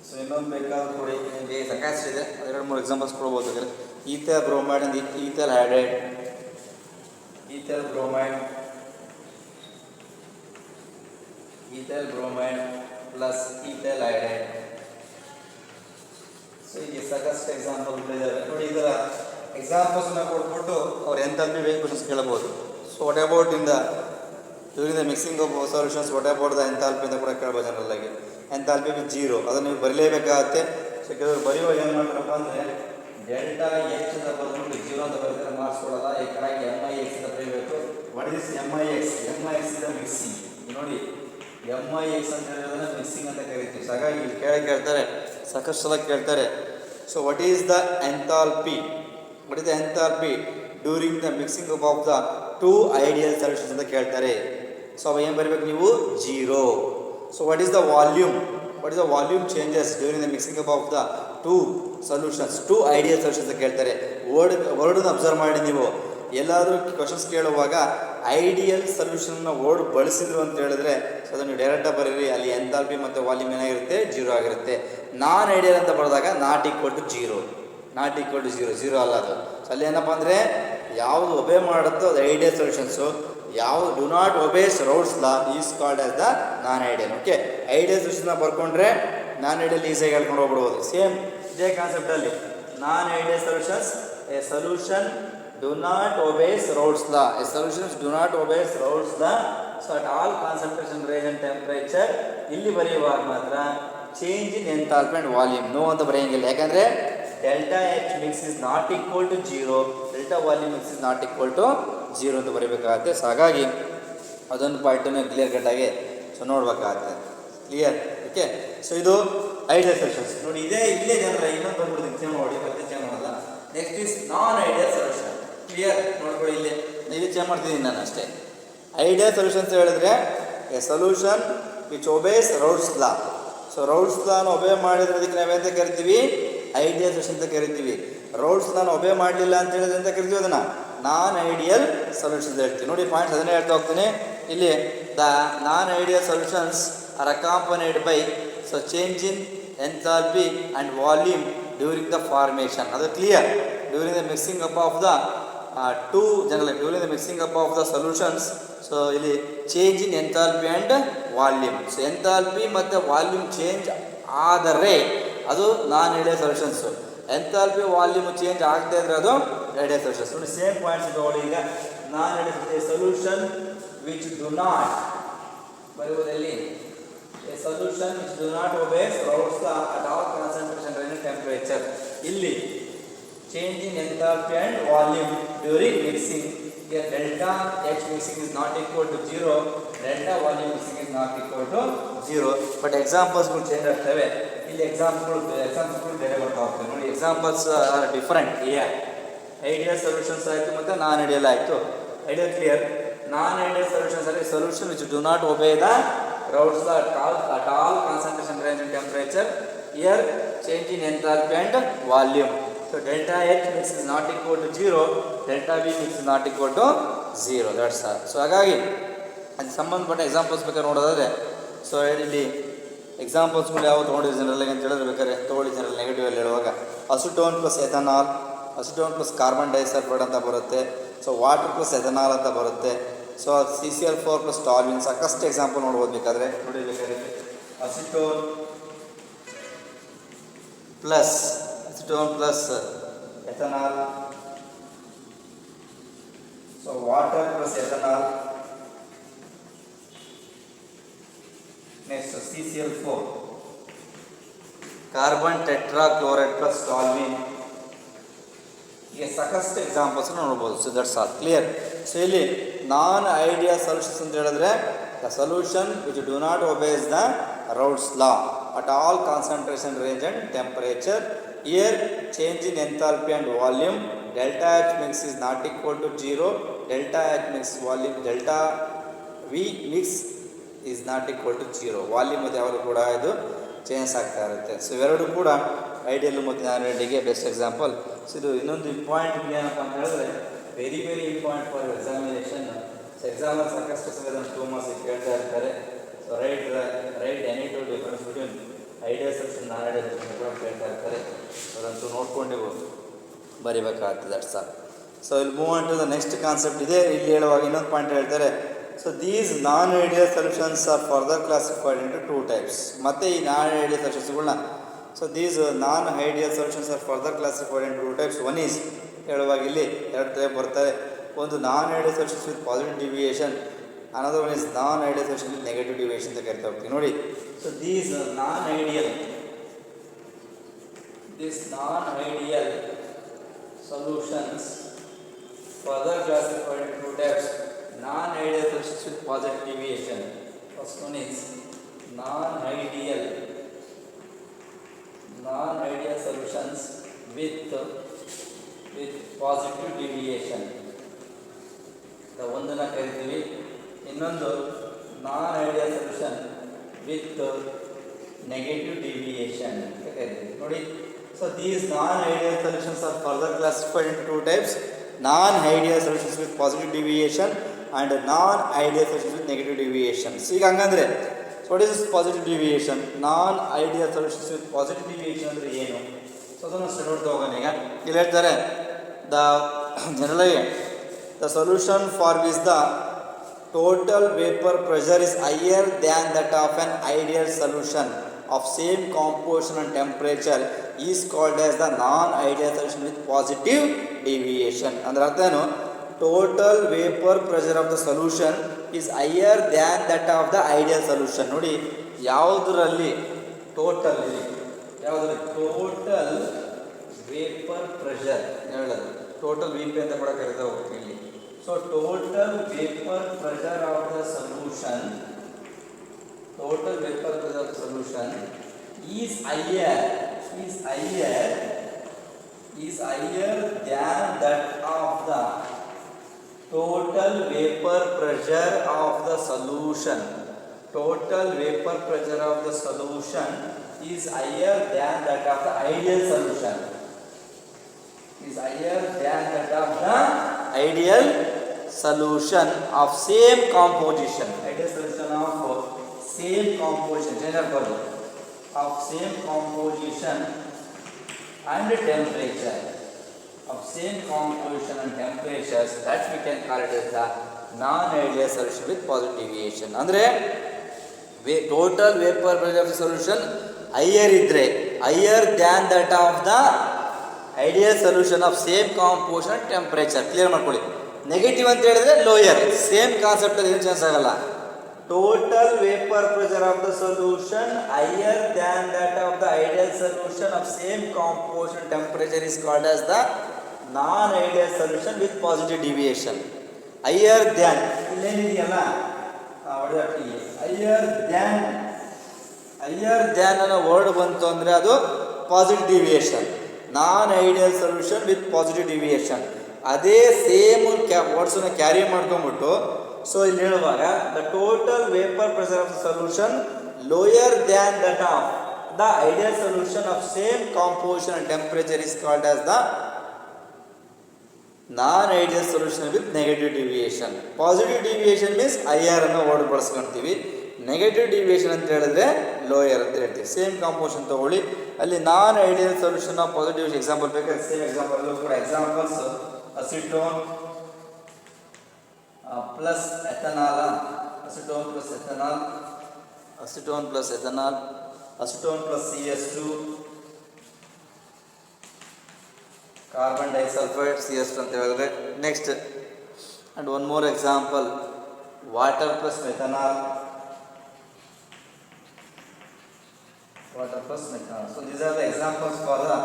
ಸೊ ಇನ್ನೊಂದು ಬೇಕಾದ್ರೆ ಕೊಡಿ, ನಿಮಗೆ ಸಾಕಷ್ಟು ಇದೆ, 2-3 ಎಕ್ಸಾಂಪಲ್ಸ್ ಕೊಡ್ಬೋದು. Ethyl bromide and ethyl hydride, ethyl bromide plus ethyl hydride. So ಹೀಗೆ ಸಾಕಷ್ಟು ಎಕ್ಸಾಂಪಲ್ಗಳಿದ್ದಾವೆ ನೋಡಿ. ಇದರ ಎಕ್ಸಾಂಪಲ್ಸ್ನ ಕೊಟ್ಬಿಟ್ಟು ಅವ್ರು ಎಂಥಾಲ್ಪಿ ಬೇಕು ಕ್ವಶನ್ಸ್ ಕೇಳಬಹುದು. So what about in the during the mixing of solutions what about the enthalpy ಅಂತ ಕೂಡ ಕೇಳ್ಬೋದು ಜನರಲ್ಲಾಗಿ. ಎಂಥಾಲ್ಪಿ ವಿತ್ 0 ಅದನ್ನು ನೀವು ಬರೀಲೇಬೇಕಾಗತ್ತೆ. ಸೊ ಕೆಲವರು ಬರೆಯುವಾಗ ಏನು ಮಾಡ್ತಾರಪ್ಪ ಅಂದರೆ ಡೆಲ್ಟಾ ಎಚ್ ಅಂತ ಬರೆದ್ಬಿಟ್ಟು 0 ಅಂತ ಬರೀತಾರೆ, ಮಾರ್ಕ್ಸ್ ಕೊಡೋಲ್ಲ. ಈ ಕಡೆಗೆ MIX ಅಂತ ಬರೀಬೇಕು. What is MIX? MIX is the mixing. ನೋಡಿ MIX ಅಂತ ಹೇಳಿದ್ರೆ ಮಿಕ್ಸಿಂಗ್ ಅಂತ ಕರಿತೀವಿ. ಸೊ ಹಾಗಾಗಿ ಕೇಳ್ತಾರೆ, ಸಾಕಷ್ಟು ಸಲ ಕೇಳ್ತಾರೆ. So what is the enthalpy during the mixing up of the two ideal solutions ಅಂತ ಕೇಳ್ತಾರೆ. ಸೊ ಅವಾಗ ಏನು ಬರಬೇಕು ನೀವು? 0. So what is the volume changes during the mixing up of the two ideal solutions ಅಂತ ಕೇಳ್ತಾರೆ. ವರ್ಡನ್ನು ಅಬ್ಸರ್ವ್ ಮಾಡಿ ನೀವು. ಎಲ್ಲಾದರೂ ಕ್ವಶನ್ಸ್ ಕೇಳುವಾಗ ಐಡಿಯಲ್ ಸೊಲ್ಯೂಷನ್ನ ವರ್ಡ್ ಬಳಸಿದ್ರು ಅಂತ ಹೇಳಿದ್ರೆ ಸೊ ಅದನ್ನು ನೀವು ಡೈರೆಕ್ಟಾಗಿ ಬರೀರಿ. ಅಲ್ಲಿ ಎಂಥಾಲ್ಪಿ ಮತ್ತು ವಾಲ್ಯೂಮ್ ಏನಾಗಿರುತ್ತೆ? 0 ಆಗಿರುತ್ತೆ. ನಾನ್ ಐಡಿಯಲ್ ಅಂತ ಬರೆದಾಗ ನಾಟ್ ಈಕ್ವಲ್ ಟು 0 ಅಲ್ಲ ಅದು. ಸೊ ಅಲ್ಲಿ ಏನಪ್ಪ ಅಂದರೆ ಯಾವುದು ಒಬೆ ಮಾಡುತ್ತೋ ಅದು ಐಡಿಯಲ್ ಸೊಲ್ಯೂಷನ್ಸು, ಯಾವುದು do not obeys Raoult's law is called as the non ideal. Okay, ideal ಸೊಲ್ಯೂಷನ್ನ ಬರ್ಕೊಂಡ್ರೆ ನಾನ್ ಐಡಿಯಲ್ ಈಸಿಯಾಗಿ ಹೇಳ್ಕೊಂಡು ಹೋಗ್ಬಿಡ್ಬೋದು. ಸೇಮ್ ಇದೇ ಕಾನ್ಸೆಪ್ಟಲ್ಲಿ non ideal solutions, a solution do not obeys Raoult's law. A solutions do not obeys Raoult's law. So at all concentration, range and temperature ಇಲ್ಲಿ ಬರೆಯುವಾಗ ಮಾತ್ರ change in enthalpy and volume no ಅಂತ ಬರೆಯಂಗಿಲ್ಲ. ಯಾಕಂದರೆ delta H mix is not equal to 0, delta volume mix is not equal to 0 ಅಂತ ಬರೀಬೇಕಾಗತ್ತೆ. So ಹಾಗಾಗಿ ಅದೊಂದು ಪಾಯಿಂಟನ್ನು ಕ್ಲಿಯರ್ ಕಟ್ಟಾಗಿ ಸೊ ನೋಡ್ಬೇಕಾಗತ್ತೆ. ಕ್ಲಿಯರ್? ಓಕೆ. ಸೊ ಇದು ಐಡಿಯಲ್ ಸೊಲ್ಯೂಷನ್ಸ್ ನೋಡಿ. ಇಲ್ಲೇ ಜನರ ಇನ್ನೊಂದು ಬಂದ್ಬಿಡ್ತೀನಿ, ಚೇಂಜ್ ಮಾಡಿ ಮತ್ತೆ ಚೇಂಜ್ ಮಾಡೋಲ್ಲ. Next is non ideal solution. Clear ನೋಡ್ಕೊಳ್ಳಿ, ಇಲ್ಲಿ ಚೇಂಜ್ ಮಾಡ್ತಿದ್ದೀನಿ ನಾನು ಅಷ್ಟೇ. ಐಡಿಯಲ್ ಸೊಲ್ಯೂಷನ್ಸ್ ಹೇಳಿದ್ರೆ a solution which obeys Raoult's law. So Raoult's ಲಾನ ಒಬೇ ಮಾಡಿದ್ರೆ ಅದಕ್ಕೆ ನಾವೇಂತ ಕರಿತೀವಿ? ಐಡಿಯಲ್ ಸೊಲ್ಯೂಷನ್ ಅಂತ ಕರಿತೀವಿ. ರೌಲ್ಟ್ಸ್ ಲಾನ ಒಬೇ ಮಾಡಲಿಲ್ಲ ಅಂತ ಹೇಳಿದ್ರೆ ಅಂತ ಕರಿತೀವಿ ಅದನ್ನು ನಾನ್ ಐಡಿಯಲ್ ಸೊಲ್ಯೂಷನ್ಸ್ ಹೇಳ್ತೀವಿ. ನೋಡಿ ಪಾಯಿಂಟ್ಸ್ ಅದನ್ನೇ ಹೇಳ್ತಾ ಹೋಗ್ತೀನಿ. ಇಲ್ಲಿ the non ideal solutions are accompanied by so change in enthalpy and volume during the formation. ಅದು clear. During the mixing up of the during the mixing up of the solutions. So ಇಲ್ಲಿ change in enthalpy and volume. So enthalpy ಮತ್ತು volume change ಆದರೆ ಅದು non ideal solutions. Enthalpy volume change ಆಗದೆ ಇದ್ರೆ ಅದು ideal solutions. ನೋಡಿ same points ತಗೊಳ್ಳಿ. ಈಗ non ideal solution which do not ಬರುವುದಲ್ಲಿ a solution which do not obeys Raoult's law at all concentration, range and temperature. ಇಲ್ಲಿ change in enthalpy and volume during mixing. Here delta H mixing is not equal to 0, delta volume mixing is not equal to 0. But examples will change ಆಗ್ತವೆ. ಇಲ್ಲಿ ಎಕ್ಸಾಂಪಲ್ಗಳು ಬೇರೆ ಬರ್ತಾ ಹೋಗ್ತವೆ ನೋಡಿ. Examples are different here. Ideal solutions ಆಯಿತು ಮತ್ತು non ideal ಆಯಿತು. Ideal clear. Non ideal solutions ಅಂದರೆ solution which do not obey the Raoult's law at all concentration, range and temperature. Here change in enthalpy and volume. So delta H mix is not equal to 0, delta V mix is not equal to 0. That's all. So ಹಾಗಾಗಿ ಅದು ಸಂಬಂಧಪಟ್ಟ examples ಬೇಕಾದ್ರೆ ನೋಡೋದಾದರೆ, so ಇಲ್ಲಿ ಎಕ್ಸಾಂಪಲ್ಸ್ಗಳು ಯಾವ ತೊಗೊಂಡಿದ್ದು ಜನರಲ್ಲಾಗಿ ಅಂತ ಹೇಳಿದ್ರೆ ಬೇಕಾದ್ರೆ ತೊಗೊಳ್ಳಿ. ಜನರಲ್ ನೆಗೆಟಿವಲ್ಲಿ ಹೇಳುವಾಗ acetone plus ethanol, acetone plus carbon disulphide ಅಂತ ಬರುತ್ತೆ. ಸೊ ವಾಟರ್ ಪ್ಲಸ್ ಎಥನಾಲ್ ಅಂತ ಬರುತ್ತೆ. ಸೊ CCl4 ಪ್ಲಸ್ ಟಾಲ್ವಿನ್ ಸಾಕಷ್ಟು ಎಕ್ಸಾಂಪಲ್ ನೋಡ್ಬೋದು ಬೇಕಾದರೆ ನೋಡಿಬೇಕಾದ್ರೆ. Acetone plus ethanol, so water plus ethanol, next CCl4, carbon tetrachloride plus toluene. ಈಗ ಸಾಕಷ್ಟು ಎಕ್ಸಾಂಪಲ್ಸ್ ನೋಡ್ಬೋದು. So that's all clear. So ಇಲ್ಲಿ ನಾನ್ ಐಡಿಯಲ್ ಸೊಲ್ಯೂಷನ್ಸ್ ಅಂತ ಹೇಳಿದ್ರೆ the solution which do not obeys the Raoult's law at all concentration, range and temperature. Here change in enthalpy and volume, delta H mix is not equal to 0, delta H mix volume, delta V mix is not equal to 0. Volume ಮತ್ತು ಯಾವಾಗಲೂ ಕೂಡ ಇದು change ಆಗ್ತಾ ಇರುತ್ತೆ. So ಇವೆರಡು ಕೂಡ ideal ಮತ್ತು non ಐಡಿಯಲ್ಗೆ ಬೆಸ್ಟ್ ಎಕ್ಸಾಂಪಲ್. ಸೊ ಇದು ಇನ್ನೊಂದು ಇಂಪಾರ್ಟೆಂಟ್ ಏನಪ್ಪ ಅಂತ ಹೇಳಿದ್ರೆ very important for examination. So ಎಕ್ಸಾಮಲ್ಲಿ ಸಾಕಷ್ಟು ಸಮಯದ 2 ಮಾರ್ಕ್ಸ್ ಕೇಳ್ತಾ ಇರ್ತಾರೆ. So write any two difference between ideal solution non ideal solution ಕೂಡ ಕೇಳ್ತಾ ಇರ್ತಾರೆ. ಅದಂತೂ ನೋಡ್ಕೊಂಡು ನೀವು ಬರಿಬೇಕಾಗ್ತದೆ. That's all. ಸೊ ಇಲ್ಲಿ move on to the next concept ಇದೆ. ಇಲ್ಲಿ ಹೇಳುವಾಗ ಇನ್ನೊಂದು ಪಾಯಿಂಟ್ ಹೇಳ್ತಾರೆ. So these non ideal solutions are further classified into 2 types. ಮತ್ತು ಈ ನಾನ್ ಐಡಿಯಲ್ ಸೊಲ್ಯೂಷನ್ಸ್ಗಳನ್ನ, so these non ideal solutions are further classified into 2 types. One is ಹೇಳುವಾಗ ಇಲ್ಲಿ 2 ಟೈಪ್ ಬರ್ತಾರೆ. ಒಂದು non ideal solutions with positive deviation, another one is non ideal solution with negative deviation ಅಂತ ಕರಿತಾ ಹೋಗ್ತೀವಿ ನೋಡಿ. So these non ideal solutions further classified into 2 types. Non ideal solutions with positive deviation. First one is non ideal solutions with positive deviation. ಒಂದನ್ನು ಕರಿತೀವಿ. ಇನ್ನೊಂದು non ideal solution with negative deviation ಅಂತ ಕರಿತೀವಿ ನೋಡಿ. So these non ideal solutions are further classified in 2 types. Non ideal solutions with positive deviation and non ideal solutions with negative deviations. ಈಗ ಹಂಗಂದರೆ what is positive deviation? Non ideal solutions with positive deviation ಅಂದರೆ ಏನು? So ಅದನ್ನು ನೋಡ್ತಾ ಹೋಗೋಣ. ಈಗ ಇಲ್ಲಿ ಹೇಳ್ತಾರೆ the generally the solution for which the total vapor pressure is higher than that of an ideal solution of same composition and temperature is called as the non-ideal solution with positive deviation. ಅಂದ್ರೆ ಅರ್ಥ ಏನು? Total vapour pressure of the solution is higher than that of the ideal solution. ನೋಡಿ ಯಾವುದರಲ್ಲಿ total ಇದೆ, ಯಾವುದ್ರಲ್ಲಿ total vapour pressure ಹೇಳೋದು, total V P ಅಂತ ಕೂಡ ಕರೀತಾ ಹೋಗ್ತೀವಿ ಇಲ್ಲಿ. So total vapour pressure of the solution, total vapour pressure of the solution is higher than that of the total vapor pressure of the solution. Total vapor pressure of the solution is higher than that of the ideal solution. Is higher than that of the ideal solution of same composition. Ideal solution of same composition, general of same composition and temperature. Of same composition and temperatures, that we can call it as the non-ideal solution with positive deviation. ಅಂದರೆ total vapour pressure of the solution higher ಇದ್ದರೆ, higher than that of the ideal solution of same composition and temperature. Clear ಮಾಡ್ಕೊಳ್ಳಿ. Negative ಅಂತ ಹೇಳಿದ್ರೆ lower, same concept ಏನು change ಆಗಲ್ಲ. Total vapour pressure of the solution higher than that of the ideal solution of same composition temperature is called as the non ideal solution with positive deviation. Higher than ಇಲ್ಲೇನಿದೆಯಲ್ಲ, higher higher than ಅನ್ನೋ word ಬಂತು ಅಂದರೆ ಅದು positive deviation. Non ideal solution with positive deviation. ಅದೇ same ವರ್ಡ್ಸನ್ನು carry ಮಾಡ್ಕೊಂಬಿಟ್ಟು so ಇಲ್ಲಿ ಹೇಳುವಾಗ the total vapour pressure of the solution lower than that of the ideal solution of same composition and temperature is called as the non ideal solution with negative deviation. Positive deviation means higher ಅನ್ನೋ word ಬಳಸ್ಕೊಳ್ತೀವಿ. Negative deviation ಅಂತ ಹೇಳಿದ್ರೆ lower ಅಂತ ಹೇಳ್ತೀವಿ. Same composition ತಗೊಳ್ಳಿ, ಅಲ್ಲಿ non ideal solution of positive example ಬೇಕಾದ್ರೆ same example ಕೂಡ examples acetone plus ethanol, acetone plus ethanol, acetone plus ethanol, acetone plus CS2, carbon disulphide CS2 ಅಂತ ಹೇಳಿದ್ರೆ. Next and one more example water plus methanol, water plus methanol. So these are the examples for the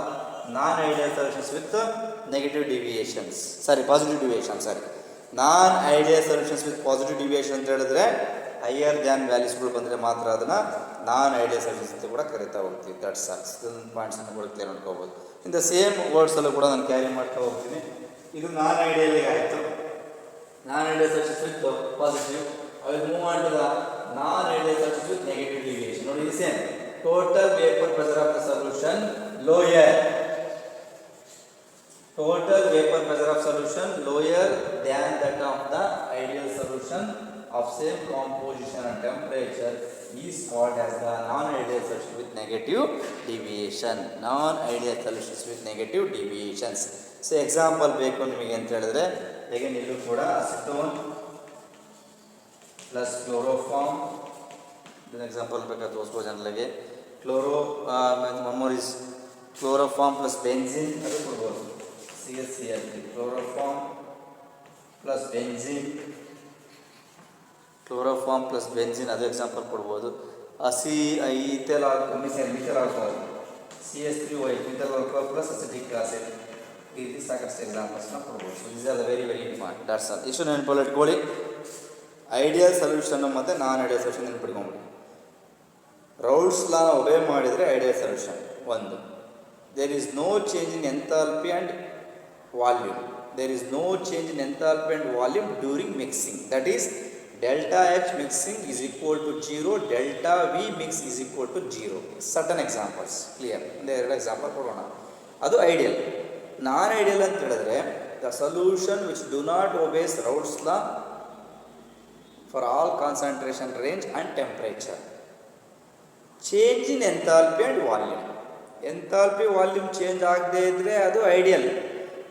non-ideal solutions with negative deviations. Positive deviation. Non-ideal solutions with positive deviation ಅಂತ ಹೇಳಿದ್ರೆ higher than ವ್ಯಾಲ್ಯೂಸ್ಗಳು ಬಂದರೆ ಮಾತ್ರ ಅದನ್ನು ನಾನ್ ideal solutions ಅಂತ ಕೂಡ ಕರಿತಾ ಹೋಗ್ತೀವಿ. That's ಪಾಯಿಂಟ್ಸನ್ನು ಕೂಡ ಕ್ಲಿಯರ್ ಮಾಡ್ಕೋಬೋದು. ಇಂದ ಸೇಮ್ ವರ್ಡ್ಸಲ್ಲೂ ಕೂಡ ನಾನು ಕ್ಯಾರಿ ಮಾಡ್ತಾ ಹೋಗ್ತೀನಿ. ಇದು ನಾನ್ ಐಡಿಯಲ್ಗೆ ಆಯಿತು. Non ideal solutions with positive. I will move on to the non ideal solutions with negative deviation. ನೋಡಿ ಇದು same. Total vapor pressure of the solution lower. Total vapor pressure of solution lower than that of the ideal solution of same composition and temperature is called as the non-ideal solution with negative deviation. Non-ideal solutions with negative deviations. So example ಬೇಕು ನಿಮಗೆ ಅಂತ ಹೇಳಿದ್ರೆ again ಇಲ್ಲೂ ಕೂಡ acetone plus chloroform. ಇದನ್ನ example ಬೇಕಾದ್ರೆ ತೋರಿಸ್ಬೋದು ಜನರಿಗೆ. Memories chloroform plus benzene ಅದು ಕೊಡ್ಬೋದು. CSCl chloroform plus benzene, chloroform plus benzene ಅದು ಎಕ್ಸಾಂಪಲ್ ಕೊಡ್ಬೋದು. Ethyl methyl alcohol CS3OH methyl alcohol plus acetic acid. ಈ ರೀತಿ ಸಾಕಷ್ಟು ಎಕ್ಸಾಂಪಲ್ಸ್ನ ಕೊಡ್ಬೋದು. So this are the very very important. That's all. ಇಷ್ಟು ನೆನಪಲ್ಲಿ ಇಟ್ಕೊಳ್ಳಿ. ಐಡಿಯಲ್ ಸೊಲ್ಯೂಷನ್ ಮತ್ತು ನಾನ್ ಐಡಿಯಲ್ ಸೊಲ್ಯೂಷನ್ ನೆನ್ಪಿಟ್ಕೊಂಬಿಡಿ. ರೌಲ್ಸ್ ಲಾನ ಒಬೇ ಮಾಡಿದರೆ ಐಡಿಯಲ್ ಸೊಲ್ಯೂಷನ್ ಒಂದು. There is no change in enthalpy and volume. There is no change in enthalpy and volume during mixing. That is delta H mixing is equal to 0, delta V mix is equal to 0. Certain examples clear. ಒಂದು ಎರಡು example ಕೊಡೋಣ. ಅದು ideal. ನಾನ್ ideal ಅಂತ ಹೇಳಿದ್ರೆ the solution which do not obeys Raoult's law for all concentration range and temperature. Change in enthalpy and volume. Enthalpy volume change ಆಗದೇ ಇದ್ದರೆ ಅದು ideal.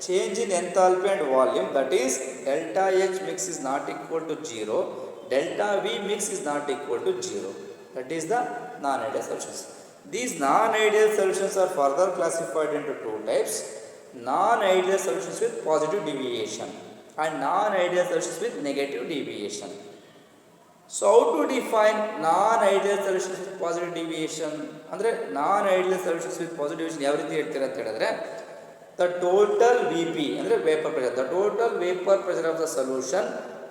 Change in enthalpy and volume that is delta H mix is not equal to 0, delta V mix is not equal to 0. That is the non ideal solutions. These non-ideal solutions are further classified into two types: non-ideal solutions with positive deviation and non-ideal solutions with negative deviation. So how to define non-ideal solutions with positive deviation? ಅಂದರೆ non-ideal solutions with positive deviation ಯಾವ ರೀತಿ ಹೇಳ್ತೀರಾ ಅಂತ ಹೇಳಿದ್ರೆ the total VP ಅಂದರೆ vapor pressure, the total vapor pressure of the solution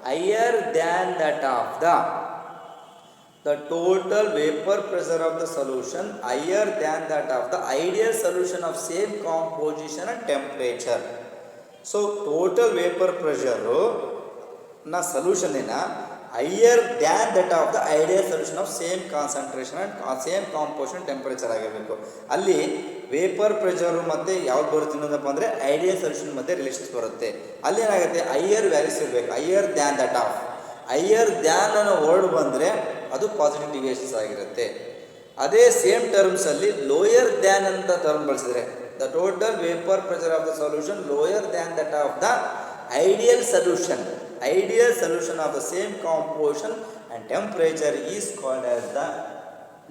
higher than that of the total vapor pressure of the solution higher than that of the ideal solution of same composition and temperature. So total vapor pressure na solution ina higher than that of the ideal solution of same concentration and same composition temperature ಆಗಿರಬೇಕು. ಅಲ್ಲಿ vapour pressure ಮತ್ತು ಯಾವ್ದು ಬರುತ್ತೆ ಅನ್ನೋದಪ್ಪ ಅಂದರೆ ideal solution ಮತ್ತು relations ಬರುತ್ತೆ. ಅಲ್ಲಿ ಏನಾಗುತ್ತೆ ಹೈಯರ್ ವ್ಯಾಲ್ಯೂಸ್ ಇರಬೇಕು. Higher than that of, higher than ಅನ್ನೋ ವರ್ಡ್ ಬಂದರೆ ಅದು ಪಾಸಿಟಿವ್ ಡಿವಿಯೇಷನ್ಸ್ ಆಗಿರುತ್ತೆ. ಅದೇ ಸೇಮ್ ಟರ್ಮ್ಸಲ್ಲಿ ಲೋಯರ್ ದ್ಯಾನ್ ಅಂತ ಟರ್ಮ್ ಬಳಸಿದರೆ the total vapour pressure of the solution lower than that of the ideal solution of the same composition and temperature is called as the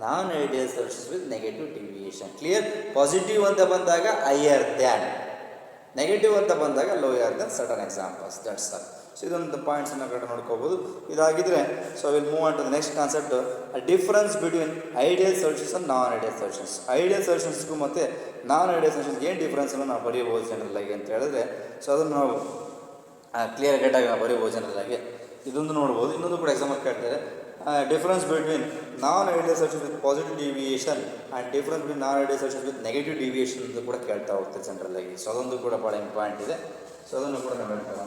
non-ideal solutions with negative deviation. Clear? Positive anta bandaga higher than, negative anta bandaga lower than. Certain examples. That's all. So idondu points anna kada nodkobodu. Idagidre so we will move on to the next concept, a difference between ideal solutions and non-ideal solutions. Ideal solutions gu matte non-ideal solutions ಏನು difference ಅನ್ನು ನಾವು ಬರೆಯಬಹುದು general ಆಗಿ ಅಂತ ಹೇಳಿದ್ರೆ, so ಅದನ್ನು ನಾವು clear cut ಆಗಿ ನಾವು ಬರೀಬೋದು ಜನರಲ್ ಆಗಿ. ಇದೊಂದು ನೋಡ್ಬೋದು. ಇನ್ನೊಂದು ಕೂಡ ಎಕ್ಸಾಂಪಲ್ ಕೇಳ್ತಾರೆ, difference between non ideal solution with positive deviation and difference between non ideal solution with negative deviation ಅಂತ ಕೂಡ ಕೇಳ್ತಾ ಹೋಗ್ತಾರೆ ಜನರಲ್ಲಾಗಿ. ಸೊ ಅದೊಂದು ಕೂಡ ಭಾಳ ಇಂಪಾರ್ಟೆಂಟ್ ಇದೆ. ಸೊ ಅದನ್ನು ಕೂಡ ನಾವು ಹೇಳ್ತಾರೆ.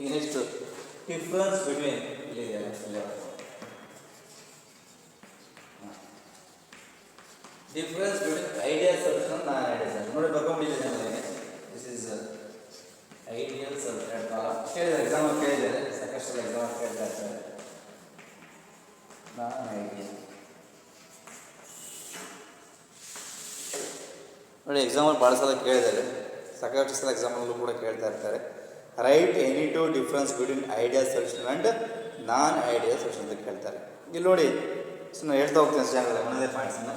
ಈಗ next difference between difference between ideal solution non ideal solution ನೋಡಿ ಬರ್ಕೊಂಡಿದ್ದೇನೆ. ದಿಸ್ ಈಸ್ ಐಡಿಯಲ್ ಸೊಲ್ಯೂಷನ್ ಕೇಳಿದ್ದಾರೆ, ಎಕ್ಸಾಂಪಲ್ ಕೇಳಿದ್ದಾರೆ, ಸಾಕಷ್ಟು ಎಕ್ಸಾಂಪಲ್ ಕೇಳ್ತಾ ಇರ್ತಾರೆ. ನಾನ್ ಐಡಿಯಲ್ ನೋಡಿ ಎಕ್ಸಾಂಪಲ್ ಭಾಳ ಸಲ ಕೇಳಿದ್ದಾರೆ, ಸಾಕಷ್ಟು ಸಲ ಎಕ್ಸಾಂಪಲ್ ಕೂಡ ಕೇಳ್ತಾ ಇರ್ತಾರೆ. Right any to difference between ideal solution and non ideal solution ಅಂತ ಕೇಳ್ತಾರೆ. ಇಲ್ಲಿ ನೋಡಿ ಸೊ ನಾನು ಹೇಳ್ತಾ ಹೋಗ್ತೀನಿ ಜನರಲ್ಲ ಒಂದೇ ಪಾಯಿಂಟ್ಸನ್ನು.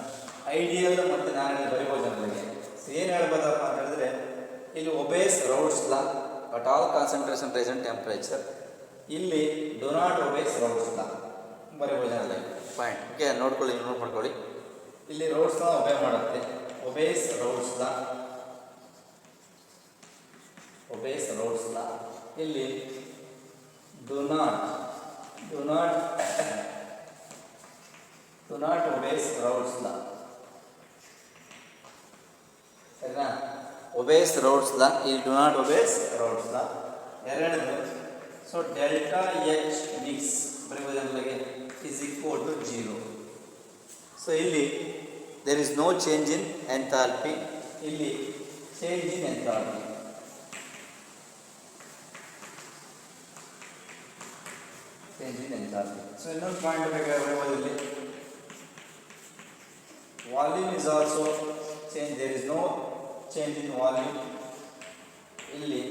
ಐಡಿಯಲ್ ಮತ್ತು ನಾನ್ ಐಡಿಯಲ್ ಬರೀಬೋದು ಜನರಿಗೆ. ಸೊ ಏನು ಹೇಳ್ಬೋದಪ್ಪ ಅಂತ ಹೇಳಿದ್ರೆ, ಇಲ್ಲಿ obeys Raoult's law at all concentration present temperature. ಇಲ್ಲಿ ಡು ನಾಟ್ ಒಬೇಸ್ ರೌಲ್ಸ್ ಲಾ ಬರೀಬೋದು ಜನರಲ್ಲಿ ಪಾಯಿಂಟ್. ಓಕೆ, ನೋಟ್ ಮಾಡ್ಕೊಳ್ಳಿ. ಇಲ್ಲಿ ರೌಲ್ಸ್ ಲಾ ಒಬೇ ಮಾಡುತ್ತೆ, obeys Raoult's law, obeys Raoult's law. ಇಲ್ಲಿ do not obeys Raoult's law, ಸರಿನಾ? ಒಬೇಸ್ ರೌಲ್ಸ್ ಲಾ, ಇಲ್ಲಿ do not obeys Raoult's law. ಎರಡನೇದು, so delta H mix ಬರೀಬೋದಲ್ಲಿಗೆ is equal to 0. So ಇಲ್ಲಿ there is no change in enthalpy, ಇಲ್ಲಿ change in enthalpy. So ಇನ್ನೊಂದು point ಬೇಕಾದ್ರೆ ಇಲ್ಲಿ volume is also change, there is no change in volume. ಇಲ್ಲಿ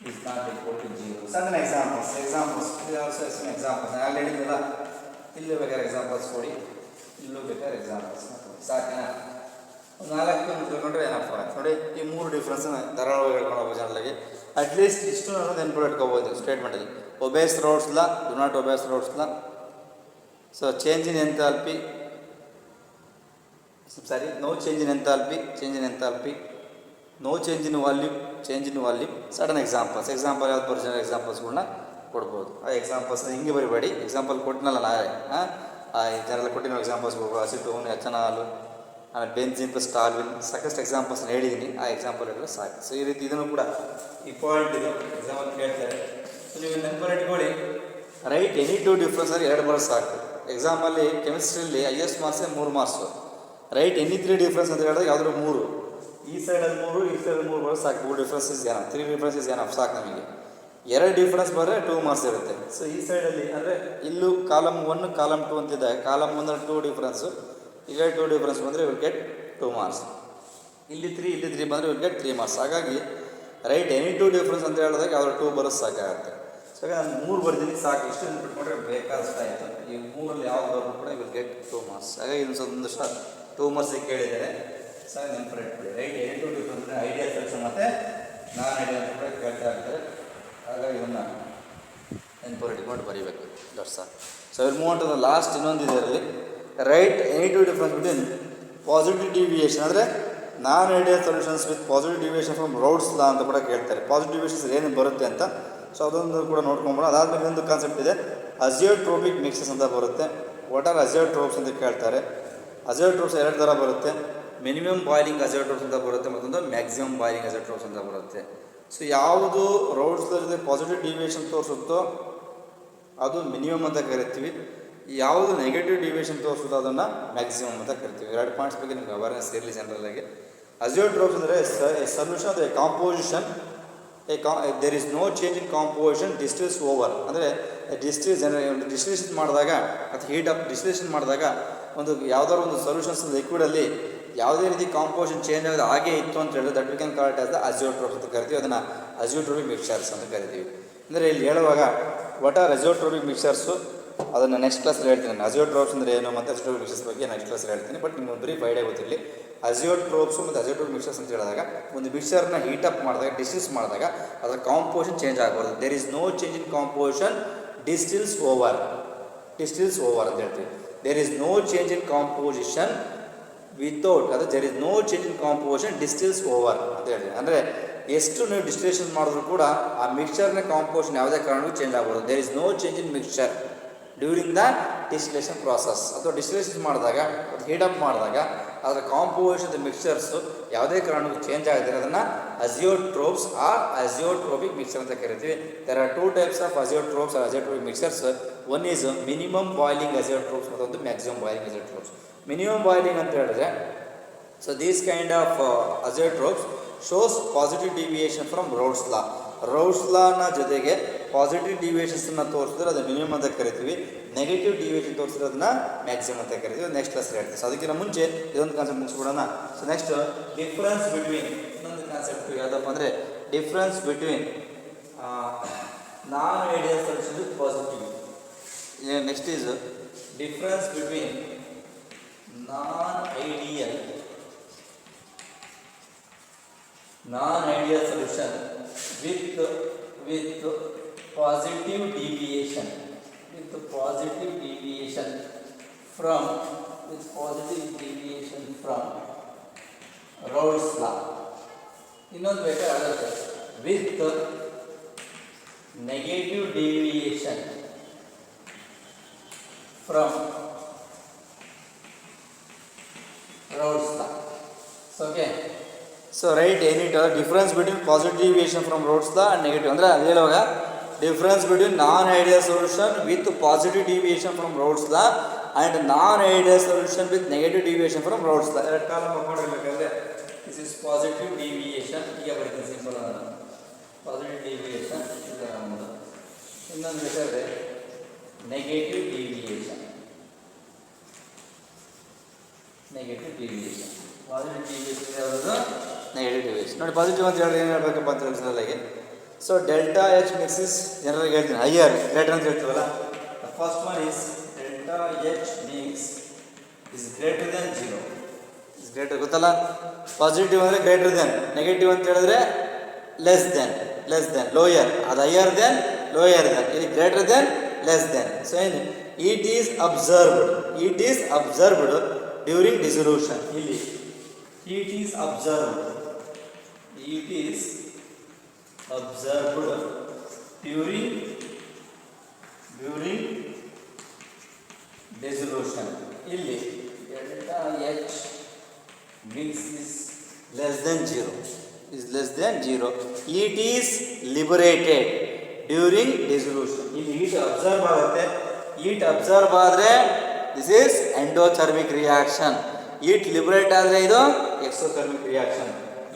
is not equal to 0. ಸಣ್ಣ examples ಇದು also some examples ನಾನು already ಹೇಳಿದ್ನಲ್ಲ. ಇಲ್ಲೂ ಬೇಕಾದ್ರೆ ಎಕ್ಸಾಂಪಲ್ಸ್ ಕೊಡಿ, ಇಲ್ಲೂ ಬೇಕಾದ್ರೆ ಎಕ್ಸಾಂಪಲ್ಸ್ ಸಾಕಿನ ಒಂದು 4 ತಿಳ್ಕೊಂಡ್ರೆ ಏನಪ್ಪ ನೋಡಿ. ಈ 3 ಡಿಫ್ರೆನ್ಸನ್ನ ಧಾರಾಳವಾಗಿ ಹೇಳ್ಕೊಂಡು ಹೋಗೋ ಜನರಿಗೆ ಅಟ್ಲೀಸ್ಟ್ ಇಷ್ಟು ನಾನು ನೆನ್ಪು ಇಟ್ಕೋಬೋದು ಸ್ಟೇಟ್ಮೆಂಟಲ್ಲಿ. Obeys Raoult's law, do not obeys Raoult's law. So change in enthalpy, sorry, no change in enthalpy, change in enthalpy, no change in volume, change in volume. Sudden examples ಯಾವ್ದು ಬರೋ ಎಕ್ಸಾಂಪಲ್ಸ್ಗಳನ್ನ ಕೊಡ್ಬೋದು. ಆ ಎಕ್ಸಾಂಪಲ್ಸ್ ಹಿಂಗೆ ಬರಿಬೇಡಿ. ಎಕ್ಸಾಂಪಲ್ ಕೊಟ್ಟಿನಲ್ಲ ನಾಳೆ, ಜನರೆಲ್ಲ ಕೊಟ್ಟಿರೋ examples acetone, ethanol, ಆಮೇಲೆ benzene plus ಟಾಲ್ವಿನ್, ಸಾಕಷ್ಟು ಎಕ್ಸಾಂಪಲ್ಸ್ ಹೇಳಿದ್ದೀನಿ. ಆ ಎಕ್ಸಾಂಪಲ್ ಎಲ್ಲ ಸಾಕು. ಸೊ ಈ ರೀತಿ ಇದನ್ನು ಕೂಡ ಈ ಪಾಯಿಂಟ್ ಇದು ಎಕ್ಸಾಂಪಲ್ ಕೇಳ್ತಾರೆ. ಸೊ ನೀವು ನೆನಪಲ್ಲಿ ಇಟ್ಕೊಳ್ಳಿ, ರೈಟ್ ಎನಿ ಟು ಡಿಫ್ರೆನ್ಸ್ ಅಂದರೆ 2 ಬರೋ ಸಾಕು. ಎಕ್ಸಾಮಲ್ಲಿ ಕೆಮಿಸ್ಟ್ರಿಯಲ್ಲಿ ಹೈಯೆಸ್ಟ್ ಮಾರ್ಕ್ಸೇ 3 ಮಾರ್ಕ್ಸು. ರೈಟ್ ಎನಿ 3 ಡಿಫ್ರೆನ್ಸ್ ಅಂತ ಹೇಳಿದ್ರೆ ಯಾವುದಾದ್ರು 3, ಈ ಸೈಡಲ್ಲಿ 3, ಈ ಸೈಡಲ್ಲಿ 3 ಬರೋ ಸಾಕು. 2 ಡಿಫ್ರೆನ್ಸ್ ಇಸ್ ಏನೋ, 3 ಡಿಫ್ರೆನ್ಸ್ ಇಸ್ ಏನೋ ಸಾಕು ನಮಗೆ. 2 ಡಿಫ್ರೆನ್ಸ್ ಬರೋ 2 ಮಾರ್ಕ್ಸ್ ಇರುತ್ತೆ. ಸೊ ಈ ಸೈಡಲ್ಲಿ ಅಂದರೆ ಇಲ್ಲೂ ಕಾಲಮ್ 1 ಕಾಲಮ್ 2 ಅಂತಿದೆ. ಕಾಲಮ್ 1 2 ಡಿಫ್ರೆನ್ಸು, ಈಗ 2 ಡಿಫ್ರೆನ್ಸ್ ಬಂದರೆ ವಿಲ್ ಗೆಟ್ 2 ಮಾರ್ಕ್ಸ್. ಇಲ್ಲಿ 3 ಬಂದರೆ ವಿಲ್ ಗೆಟ್ 3 ಮಾರ್ಕ್ಸ್. ಹಾಗಾಗಿ ರೈಟ್ ಎನಿ 2 ಡಿಫ್ರೆನ್ಸ್ ಅಂತ ಹೇಳಿದಾಗ ಯಾವ್ದು 2 ಬರೋದು ಸಾಕಾಗುತ್ತೆ. ಸೊ ನಾನು 3 ಬರ್ತೀನಿ ಸಾಕು. ಇಷ್ಟು ನೆನ್ಪಿಟ್ಕೊಂಡ್ರೆ ಬೇಕಾದಷ್ಟು ಆಯಿತು. ಈ 3ರಲ್ಲಿ ಯಾವ್ದು ಬರೋದು ಕೂಡ ವಿಲ್ ಗೆಟ್ 2 ಮಾರ್ಕ್ಸ್. ಹಾಗಾಗಿ ಇದನ್ನು ಒಂದಷ್ಟು 2 ಮಾರ್ಕ್ಸಿಗೆ ಕೇಳಿದ್ದಾರೆ. ಸೊ ನೆನ್ಪಿಟ್ಕೊಳ್ಳಿ, ರೈಟ್ ಎನಿ 2 ಡಿಫ್ರೆನ್ಸ್ ಅಂದರೆ ಐಡಿಯಲ್ ಸೊಲ್ಯೂಷನ್ ಮತ್ತು ನಾನ್ ಐಡಿಯಲ್ ಅಂತ ಕೂಡ ಕೇಳ್ತಾ ಇರ್ತಾರೆ. ಹಾಗಾಗಿ ಇದನ್ನು ನೆನ್ಪಿಟ್ಕೊಂಡು ಬರೀಬೇಕು. That's all. So will move on to the last. ಇನ್ನೊಂದು ಇದರಲ್ಲಿ write any 2 difference between positive deviation ಅಂದರೆ non ideal solutions with positive deviation from Raoult's law ಅಂತ ಕೂಡ ಕೇಳ್ತಾರೆ. ಪಾಸಿಟಿವ್ ಡಿವಿಯೇಷನ್ಸ್ ಏನು ಬರುತ್ತೆ ಅಂತ. ಸೊ ಅದೊಂದು ಕೂಡ ನೋಡ್ಕೊಂಬೋಣ. ಅದಾದಮೇಲೆ ಇನ್ನೊಂದು ಕಾನ್ಸೆಪ್ಟ್ ಇದೆ, ಅಜಿಯೋಟ್ರೋಪಿಕ್ ಮಿಕ್ಸಸ್ ಅಂತ ಬರುತ್ತೆ. ವಾಟ್ ಆರ್ ಅಜಿಯೋಟ್ರೋಪ್ಸ್ ಅಂತ ಕೇಳ್ತಾರೆ. ಅಜಿಯೋಟ್ರೋಪ್ಸ್ 2 ಥರ ಬರುತ್ತೆ. ಮಿನಿಮಮ್ ಬಾಯ್ಲಿಂಗ್ ಅಜಿಯೋಟ್ರೋಪ್ಸ್ ಅಂತ ಬರುತ್ತೆ, ಮತ್ತೊಂದು ಮ್ಯಾಕ್ಸಿಮಮ್ ಬಾಯ್ಲಿಂಗ್ ಅಜಿಯೋಟ್ರೋಪ್ಸ್ ಅಂತ ಬರುತ್ತೆ. ಸೊ ಯಾವುದು ರೌಲ್ಸ್ ಜೊತೆ ಪಾಸಿಟಿವ್ ಡಿವಿಯೇಷನ್ ತೋರಿಸುತ್ತೋ ಅದು ಮಿನಿಮಮ್ ಅಂತ ಕರಿತೀವಿ. ಯಾವುದು ನೆಗೆಟಿವ್ ಡಿವಿಯೇಷನ್ ತೋರಿಸೋದು ಅದನ್ನು ಮ್ಯಾಕ್ಸಿಮಮ್ ಅಂತ ಕರಿತೀವಿ. 2 ಪಾಯಿಂಟ್ಸ್ ಬಗ್ಗೆ ನಿಮ್ಗೆ ಅವೇರ್ನೆಸ್ ಇರಲಿ ಜನರಲ್ಲಾಗಿ. ಅಜಿಯೋಟ್ರೋಪ್ಸ್ ಅಂದರೆ ಸೊಲ್ಯೂಷನ್ ಅದು composition, there is no change in composition, distils over ಅಂದರೆ ಡಿಸ್ಟಿಲೇಷನ್ ಮಾಡಿದಾಗ ಅಥವಾ ಹೀಟ್ ಅಪ್ ಡಿಸ್ಟಿಲೇಷನ್ ಮಾಡಿದಾಗ ಒಂದು ಯಾವುದಾದ್ರು ಒಂದು ಸೊಲ್ಯೂಷನ್ಸ್ ಲಿಕ್ವಿಡಲ್ಲಿ ಯಾವುದೇ ರೀತಿ ಕಾಂಪೋಸಿಷನ್ ಚೇಂಜ್ ಆಗೋದು ಹಾಗೆ ಇತ್ತು ಅಂತ ಹೇಳಿದ್ರೆ that we can call it as the azeotropes ಅಂತ ಕರಿತೀವಿ. ಅದನ್ನು ಅಜಿಯೋಟ್ರೋಪಿಕ್ ಮಿಕ್ಸ್ಚರ್ಸ್ ಅಂತ ಕರಿತೀವಿ. ಅಂದರೆ ಇಲ್ಲಿ ಹೇಳುವಾಗ ವಾಟ್ ಆರ್ ಅಜಿಯೋಟ್ರೋಪಿಕ್ ಮಿಕ್ಸ್ಚರ್ಸು ಅದನ್ನು ನೆಕ್ಸ್ಟ್ ಕ್ಲಾಸಲ್ಲಿ ಹೇಳ್ತೀನಿ. ನಾನು ಅಜಿಯೋಟ್ರೋಪ್ಸ್ ಅಂದರೆ ಏನು ಮತ್ತು ಅಜಿಯೋಟ್ರೋಪಿಕ್ ಮಿಕ್ಸರ್ಸ್ ಬಗ್ಗೆ ನೆಕ್ಸ್ಟ್ ಕ್ಲಾಸಲ್ಲಿ ಹೇಳ್ತೀನಿ. ಬಟ್ ನಿಮ್ಗೆ ಒಂದು ಬ್ರೀಫ್ ಐಡಿಯಾ ಗೊತ್ತಿರಲಿ. ಅಜಿಯೋಟ್ರೋಪ್ಸು ಮತ್ತು ಅಜಿಯೋಟ್ರೋಪಿಕ್ ಮಿಕ್ಸರ್ಸ್ ಅಂತ ಹೇಳಿದಾಗ ಒಂದು ಮಿಕ್ಸರ್ನ ಹೀಟಪ್ ಮಾಡಿದಾಗ ಡಿಸ್ಟಿಲ್ಸ್ ಮಾಡಿದಾಗ ಅದರ ಕಾಂಪೋಸಿಷನ್ ಚೇಂಜ್ ಆಗಬಾರ್ದು. There is no change in composition, distils over ಅಂತ ಹೇಳ್ತೀವಿ. There is no change in composition without ಅದು there is no change in composition distils over ಅಂತ ಹೇಳಿದೆ. ಅಂದರೆ ಎಷ್ಟು ನೀವು ಡಿಸ್ಟಿಲೇಷನ್ ಮಾಡಿದ್ರು ಕೂಡ ಆ ಮಿಕ್ಸ್ಚರ್ನ ಕಾಂಪೋಸಿಷನ್ ಯಾವುದೇ ಕಾರಣಕ್ಕೂ ಚೇಂಜ್ ಆಗ್ಬೋದು. There is no change in mixture during the distillation process. ಅಥವಾ ಡಿಸ್ಟಿಲೇಷನ್ ಮಾಡಿದಾಗ ಅದು ಹೀಟಪ್ ಮಾಡಿದಾಗ ಅದರ ಕಾಂಪೋಸಿಷನ್ ಮಿಕ್ಸ್ಚರ್ಸು ಯಾವುದೇ ಕಾರಣಕ್ಕೂ ಚೇಂಜ್ ಆಗದಿರೋ ಅದನ್ನು ಅಜಿಯೋಟ್ರೋಪ್ಸ್ ಆರ್ ಅಜಿಯೋಟ್ರೋಪಿಕ್ ಮಿಕ್ಸ್ಚರ್ ಅಂತ ಕರಿತೀವಿ. There are 2 types of azeotropes are azeotropic mixtures. One is minimum boiling azeotropes ಮತ್ತೊಂದು maximum boiling azeotropes. Minimum boiling ಅಂತ ಹೇಳಿದ್ರೆ so these kind of azeotropes shows positive deviation from Raoult's law. Raoult's ಲಾನ ಜೊತೆಗೆ positive ಡಿವಿಯೇಷನ್ಸನ್ನು ತೋರಿಸಿದ್ರೆ ಅದು minimum ಅಂತ ಕರಿತೀವಿ. Negative deviation ತೋರಿಸಿರೋದನ್ನ maximum ಅಂತ ಕರಿತೀವಿ. ನೆಕ್ಸ್ಟ್ ಕ್ಲಾಸ್ ಹೇಳ್ತೀವಿ. ಸೊ ಅದಕ್ಕಿಂತ ಮುಂಚೆ ಇದೊಂದು ಕಾನ್ಸೆಪ್ಟ್ ಮುಗಿಸ್ಬಿಡೋಣ. ಸೊ ನೆಕ್ಸ್ಟ್ ಡಿಫ್ರೆನ್ಸ್ ಬಿಟ್ವೀನ್ ಇನ್ನೊಂದು ಕಾನ್ಸೆಪ್ಟ್ ಯಾವುದಪ್ಪ ಅಂದರೆ difference between non ideal solution with positive. Next is difference between non-ideal solution with positive deviation from Raoult's law. ಇನ್ನೊಂದು ಬೇಕಾಗುತ್ತೆ with negative deviation from Raoult's law. So okay. So write any difference between positive deviation from Raoult's law and negative. ಅಂದರೆ ಅದು ಹೇಳುವಾಗ difference between non ideal solution with positive deviation from Raoult's law and non ideal solution with negative deviation from Raoult's law. ಎರಡು column ಹಾಕೊಂಡಿರ್ಬೇಕಾದ್ರೆ this is positive deviation. ಈಗ ಬರೀತೀನಿ simple ಅದ positive deviation. ಇನ್ನೊಂದು ಬೇಕಾದ್ರೆ ನೆಗೆಟಿವ್ ಡಿವಿಯೇಷನ್. ಪಾಸಿಟಿವ್ ಡಿವಿಯೇಷನ್ ಯಾವುದು? Negative deviation. ನೋಡಿ positive ಅಂತ ಹೇಳಿದ್ರೆ ಏನು ಹೇಳಬೇಕಪ್ಪ ಅಂತ ಹೇಳಿದ್ರೆ so delta H mix is general ಹೇಳ್ತೀನಿ ಹೈಯರ್ ಗ್ರೇಟರ್ ಅಂತ ಹೇಳ್ತೀವಲ್ಲ. The first one is delta H mix is greater then 0. Is greater ಗೊತ್ತಲ್ಲ. ಪಾಸಿಟಿವ್ ಅಂದರೆ ಗ್ರೇಟರ್ ದೆನ್, ನೆಗೆಟಿವ್ ಅಂತ ಹೇಳಿದ್ರೆ ಲೆಸ್ ದೆನ್ ಲೋಯರ್. ಅದು ಹೈಯರ್ ದೆನ್ ಲೋಯರ್ ದೆನ್, ಇದು greater than less than. So ಏನು it is observed during dissolution. ಇಲ್ಲಿ it is observed during dissolution. ಇಲ್ಲಿ delta H mix is less than 0. It is liberated during dissolution. ಇಲ್ಲಿ heat absorb ಆಗುತ್ತೆ. heat absorb ಆದರೆ this is endothermic reaction. heat liberate ಆದರೆ ಇದು exothermic reaction.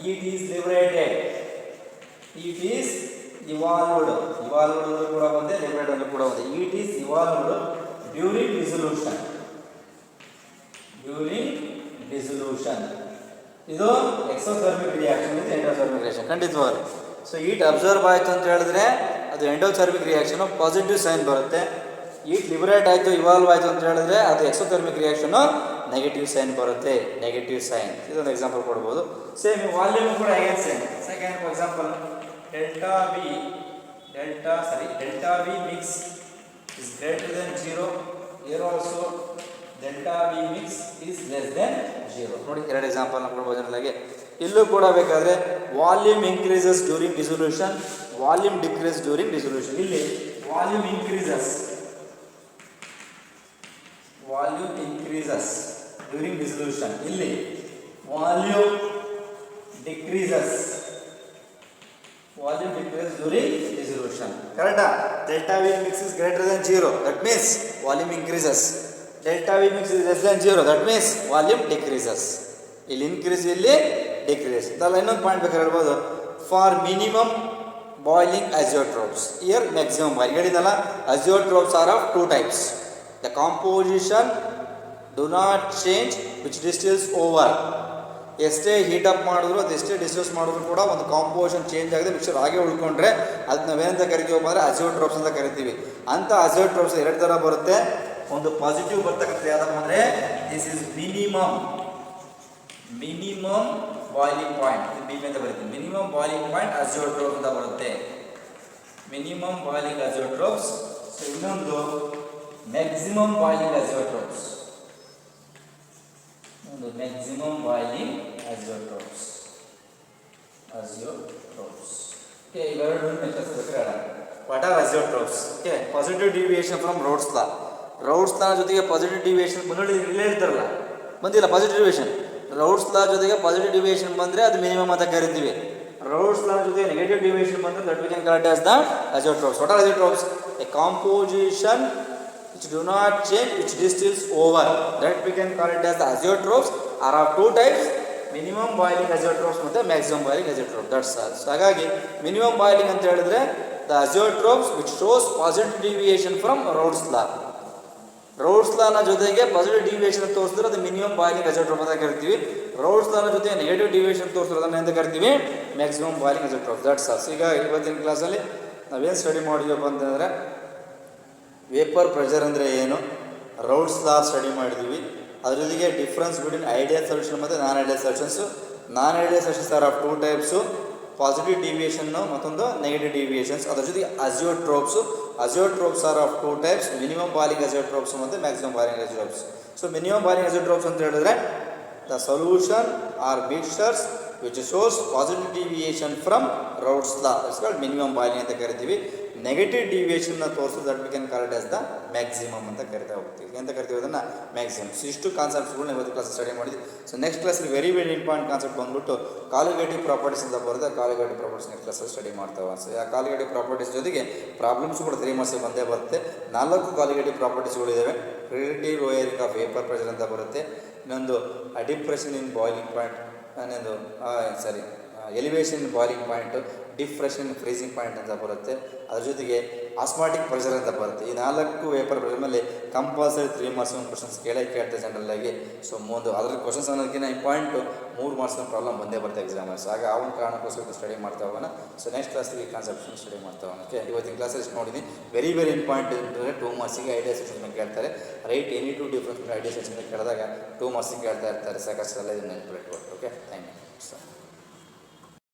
heat is liberated, heat is evolved ಕೂಡ ಬಂದೆ, liberated ಕೂಡ ಬಂದೆ. heat is evolved during dissolution. ಇದು exothermic reaction, ಇದು endothermic reaction ಖಂಡಿತವಾಗ್ಲೂ. ಸೊ ಹೀಟ್ ಅಬ್ಸರ್ವ್ ಆಯಿತು ಅಂತ ಹೇಳಿದ್ರೆ ಅದು ಎಂಡೋಥರ್ಮಿಕ್ ರಿಯಾಕ್ಷನು, ಪಾಸಿಟಿವ್ ಸೈನ್ ಬರುತ್ತೆ. ಹೀಟ್ ಲಿಬರೇಟ್ ಆಯಿತು, ಇವಾಲ್ವ್ ಆಯಿತು ಅಂತ ಹೇಳಿದ್ರೆ ಅದು ಎಕ್ಸೋಥರ್ಮಿಕ್ ರಿಯಾಕ್ಷನು, ನೆಗೆಟಿವ್ ಸೈನ್ ಬರುತ್ತೆ, ನೆಗೆಟಿವ್ ಸೈನ್. ಇದೊಂದು ಎಕ್ಸಾಂಪಲ್ ಕೊಡ್ಬೋದು. ಸೇಮ್ ವಾಲ್ಯೂಮ್ ಕೂಡ ಹೇಗೆ same. Second for example delta V mix is greater then 0. Here also delta V mix is less then 0. ನೋಡಿ ಎರಡು ಎಕ್ಸಾಂಪಲ್ ಕೊಡ್ಬೋದು ಜನರಿಗೆ. ಇಲ್ಲೂ ಕೂಡ ಬೇಕಾದರೆ volume increases during dissolution, volume decrease during dissolution. ಇಲ್ಲಿ ವಾಲ್ಯೂಮ್ ಇನ್ಕ್ರೀಸಸ್ ಡ್ಯೂರಿಂಗ್ ಡಿಸೊಲ್ಯೂಷನ್. ಇಲ್ಲಿ volume decreases during dissolution. ಕರೆಕ್ಟಾ? Delta V mix is greater then 0, that means volume increases. Delta V mix is less then 0, that means volume decreases. ಇಲ್ಲಿ increase, ಇಲ್ಲಿ decrease. ಇದಲ್ಲ ಇನ್ನೊಂದು point ಬೇಕಾದ್ರೆ ಹೇಳ್ಬೋದು. For minimum boiling azeotropes, ಇಯರ್ maximum boiling ಹೇಳಿದಲ್ಲ. Azeotropes are of 2 types. The composition do not change which distils over. ಎಷ್ಟೇ heat up ಮಾಡಿದ್ರು, ಅದೆಷ್ಟೇ ಡಿಸ್ಟಿಲ್ಸ್ ಮಾಡಿದ್ರು ಕೂಡ ಒಂದು ಕಾಂಪೋಸಿಷನ್ ಚೇಂಜ್ ಆಗಿದೆ, ಮಿಕ್ಸರ್ ಹಾಗೆ ಉಳ್ಕೊಂಡ್ರೆ ಅದು ನಾವೇನಂತ ಕರಿತೀವಪ್ಪ ಅಂದರೆ ಅಜಿಯೋಟ್ರೋಪ್ಸ್ ಅಂತ ಕರಿತೀವಿ. ಅಂಥ ಅಜಿಯೋಟ್ರೋಪ್ಸ್ 2 ಥರ ಬರುತ್ತೆ. ಒಂದು ಪಾಸಿಟಿವ್ ಬರ್ತಕ್ಕಂಥ ಯಾವುದಪ್ಪ ಅಂದರೆ this is minimum boiling point. ಇದು ಬಿ ಅಂತ ಬರುತ್ತೆ. ಮಿನಿಮಮ್ ಬಾಯ್ಲಿಂಗ್ ಪಾಯಿಂಟ್ ಅಜಿಯೋಟ್ರೋಪ್ ಅಂತ ಬರುತ್ತೆ. Minimum boiling azeotropes. ಸೊ ಇನ್ನೊಂದು ಮ್ಯಾಕ್ಸಿಮಮ್ ಬಾಯ್ಲಿಂಗ್ ಅಜಿಯೋಟ್ರೋಪ್ಸ್. ಒಂದು ಮ್ಯಾಕ್ಸಿಮಮ್ ಬಾಯ್ಲಿಂಗ್ ಅಜಿಯೋಟ್ರೋಪ್ಸ್. Okay, ಇವೆರಡು ನೆಕ್ಸ್ಟ್ ಹೇಳ. What are azeotropes? Okay, positive deviation from Raoult's law. Raoult's law ಜೊತೆಗೆ ಪಾಸಿಟಿವ್ ಡಿವಿಯೇಷನ್ ಬಂದು ಇಲ್ಲೇ ಇರ್ತಾರಲ್ಲ, ಬಂದಿಲ್ಲ ಪಾಸಿಟಿವ್ ಡಿವಿಯೇಷನ್. ರೋಡ್ಸ್ ಲಾ ಜೊತೆಗೆ ಪಾಸಿಟಿವ್ ಡಿವಿಯೇಷನ್ ಬಂದರೆ ಅದು ಮಿನಿಮಮ್ ಅಂತ ಕರಿತೀವಿ. ರೋಡ್ಸ್ ಲಾ ಜೊತೆಗೆ ನೆಗೆಟಿವ್ ಡಿವಿಯೇಷನ್ ಬಂದರೆ that we can correct as the azeotropes. What are azeotropes? A composition which do not change, which distills over, that we can call it as the azeotrophs. Are of two types, minimum boiling azeotrophs ಮತ್ತು maximum boiling azeotrophs. That's all. So ಹಾಗಾಗಿ minimum boiling ಅಂತ ಹೇಳಿದ್ರೆ the azeotrophs which shows positive deviation from Rhodes law. Rhodes law ನ ಜೊತೆಗೆ positive deviation ತೋರಿಸಿದ್ರೆ ಅದು minimum boiling azeotrope ಅಂತ ಕರಿತೀವಿ. Rhodes law ನ ಜೊತೆ ನೆಗೆಟಿವ್ ಡಿವಿಯೇಷನ್ ತೋರಿಸಿರೋದನ್ನ ಅಂತ ಕರಿತೀವಿ maximum boiling azeotrope. That's all. ಈಗ ಇವತ್ತಿನ ಕ್ಲಾಸಲ್ಲಿ ನಾವೇನು ಸ್ಟಡಿ ಮಾಡಿದ್ವಪ್ಪ ಅಂತಂದರೆ ವೇಪರ್ ಪ್ರೆಷರ್ ಅಂದರೆ ಏನು, ರೌಡ್ಸ್ ಲಾ ಸ್ಟಡಿ ಮಾಡಿದ್ವಿ. ಅದ್ರ ಜೊತೆಗೆ ಡಿಫ್ರೆನ್ಸ್ ಬಿಟ್ವೀನ್ ಐಡಿಯಲ್ ಸೊಲ್ಯೂಷನ್ ಮತ್ತು non ideal solutions. Non ideal solutions are of two types, positive ಡಿವಿಯೇಷನ್ನು ಮತ್ತೊಂದು ನೆಗೆಟಿವ್ ಡಿವಿಯೇಷನ್ಸ್. ಅದ್ರ ಜೊತೆಗೆ azeotropes. Azeotropes are of two types, minimum boiling azeotropes ಮತ್ತು maximum boiling azeotropes. So minimum boiling azeotropes ಅಂತ ಹೇಳಿದ್ರೆ the solution are mixtures which shows positive deviation from Raoult's law, it's called minimum boiling ಅಂತ ಕರಿತೀವಿ. Negative ಡಿವಿಯೇಷನ್ನ ತೋರಿಸೋದು that we can call it as the maximum ಅಂತ ಕರಿತಾ ಹೋಗ್ತೀವಿ. ಅಂತ ಕರಿತೀವಿ ಅದನ್ನು ಮ್ಯಾಕ್ಸಿಮಮ್. ಸೊ ಇಷ್ಟು ಕಾನ್ಸೆಪ್ಟ್ಸ್ಗಳನ್ನ ಇವತ್ತು ಕ್ಲಾಸ್ ಸ್ಟಡಿ ಮಾಡಿದ್ವಿ. ಸೊ ನೆಕ್ಸ್ಟ್ ಕ್ಲಾಸಲ್ಲಿ ವೆರಿ ಇಂಪಾರ್ಟೆಂಟ್ ಕಾನ್ಸೆಪ್ಟ್ ಬಂದ್ಬಿಟ್ಟು ಕಾಲಿಗೇಟಿವ್ ಪ್ರಾಪರ್ಟೀಸ್ ಅಂತ ಬರುತ್ತೆ. ಕಾಲಿಗೇಟಿವ್ ಪ್ರಾಪರ್ಟೀಸ್ ನೆಕ್ಸ್ಟ್ ಕ್ಲಾಸಲ್ಲಿ ಸ್ಟಡಿ ಮಾಡ್ತಾವೆ. ಸೊ ಆ ಕಾಲಿಗೇಟಿವ್ ಪ್ರಾಪರ್ಟೀಸ್ ಜೊತೆಗೆ ಪ್ರಾಬ್ಲಮ್ಸ್ ಕೂಡ 3 ಮಾರ್ಕ್ಸ್ ಬಂದೇ ಬರುತ್ತೆ. 4 ಕಾಲಿಗೇಟಿವ್ ಪ್ರಾಪರ್ಟೀಸ್ಗಳಿದ್ದಾವೆ. Relative lowering of vapour pressure ಅಂತ ಬರುತ್ತೆ. ಇನ್ನೊಂದು ಡಿಪ್ರೆಷನ್ ಇನ್ ಬಾಯ್ಲಿಂಗ್ ಪಾಯಿಂಟ್, ಇನ್ನೊಂದು elevation in boiling point, depression freezing point ಅಂತ ಬರುತ್ತೆ. ಅದ್ರ ಜೊತೆಗೆ ಆಸ್ಮಾಟಿಕ್ ಪ್ರೆಷರ್ ಅಂತ ಬರುತ್ತೆ. ಈ 4 ವೇಪರ್ ಪ್ರೆಷರ್ ಮೇಲೆ ಕಂಪಲ್ಸರಿ 3 ಮಾರ್ಕ್ಸ್ ಕ್ವಶನ್ಸ್ ಕೇಳ್ತಾರೆ ಜನರಲ್ಲಾಗಿ. ಸೊ ಅದ್ರ ಕ್ವಶನ್ಸ್ ಅನ್ನೋದಕ್ಕಿಂತ ಇಂಪಾಯಿಂಟು 3 ಮಾರ್ಕ್ಸ್ ಪ್ರಾಬ್ಲಮ್ ಬಂದೇ ಬರುತ್ತೆ ಎಕ್ಸಾಮಲ್ಲಿ. ಸೊ ಆಗ ಅವನ ಕಾರಣಕ್ಕೋಸ್ಕರ ಸ್ಟಡಿ ಮಾಡ್ತಾ ಹೋಗೋಣ. ಸೊ ನೆಕ್ಸ್ಟ್ ಕ್ಲಾಸಿಗೆ ಕಾನ್ಸೆಪ್ಷನ್ ಸ್ಟಡಿ ಮಾಡ್ತಾ ಹೋಗೋಣ. ಓಕೆ, ಇವತ್ತಿನ ಕ್ಲಾಸಲ್ಲಿ ಇಷ್ಟು ನೋಡಿದ್ದೀನಿ. ವೆರಿ ಇಂಪಾರ್ಟೆಂಟ್ ಅಂದರೆ 2 ಮಾರ್ಕ್ಸಿಗೆ ಐಡಿಯಾ ಸೆಕ್ಷನ್ ಕೇಳ್ತಾರೆ. Right any to difference idea section ಕೇಳಿದಾಗ 2 ಮಾರ್ಕ್ಸಿಗೆ ಕೇಳ್ತಾ ಇರ್ತಾರೆ. ಸಾಕಷ್ಟು ಇದನ್ನು ನೆನಪಿಟ್ಕೊಟ್ಟು. Okay, thank you.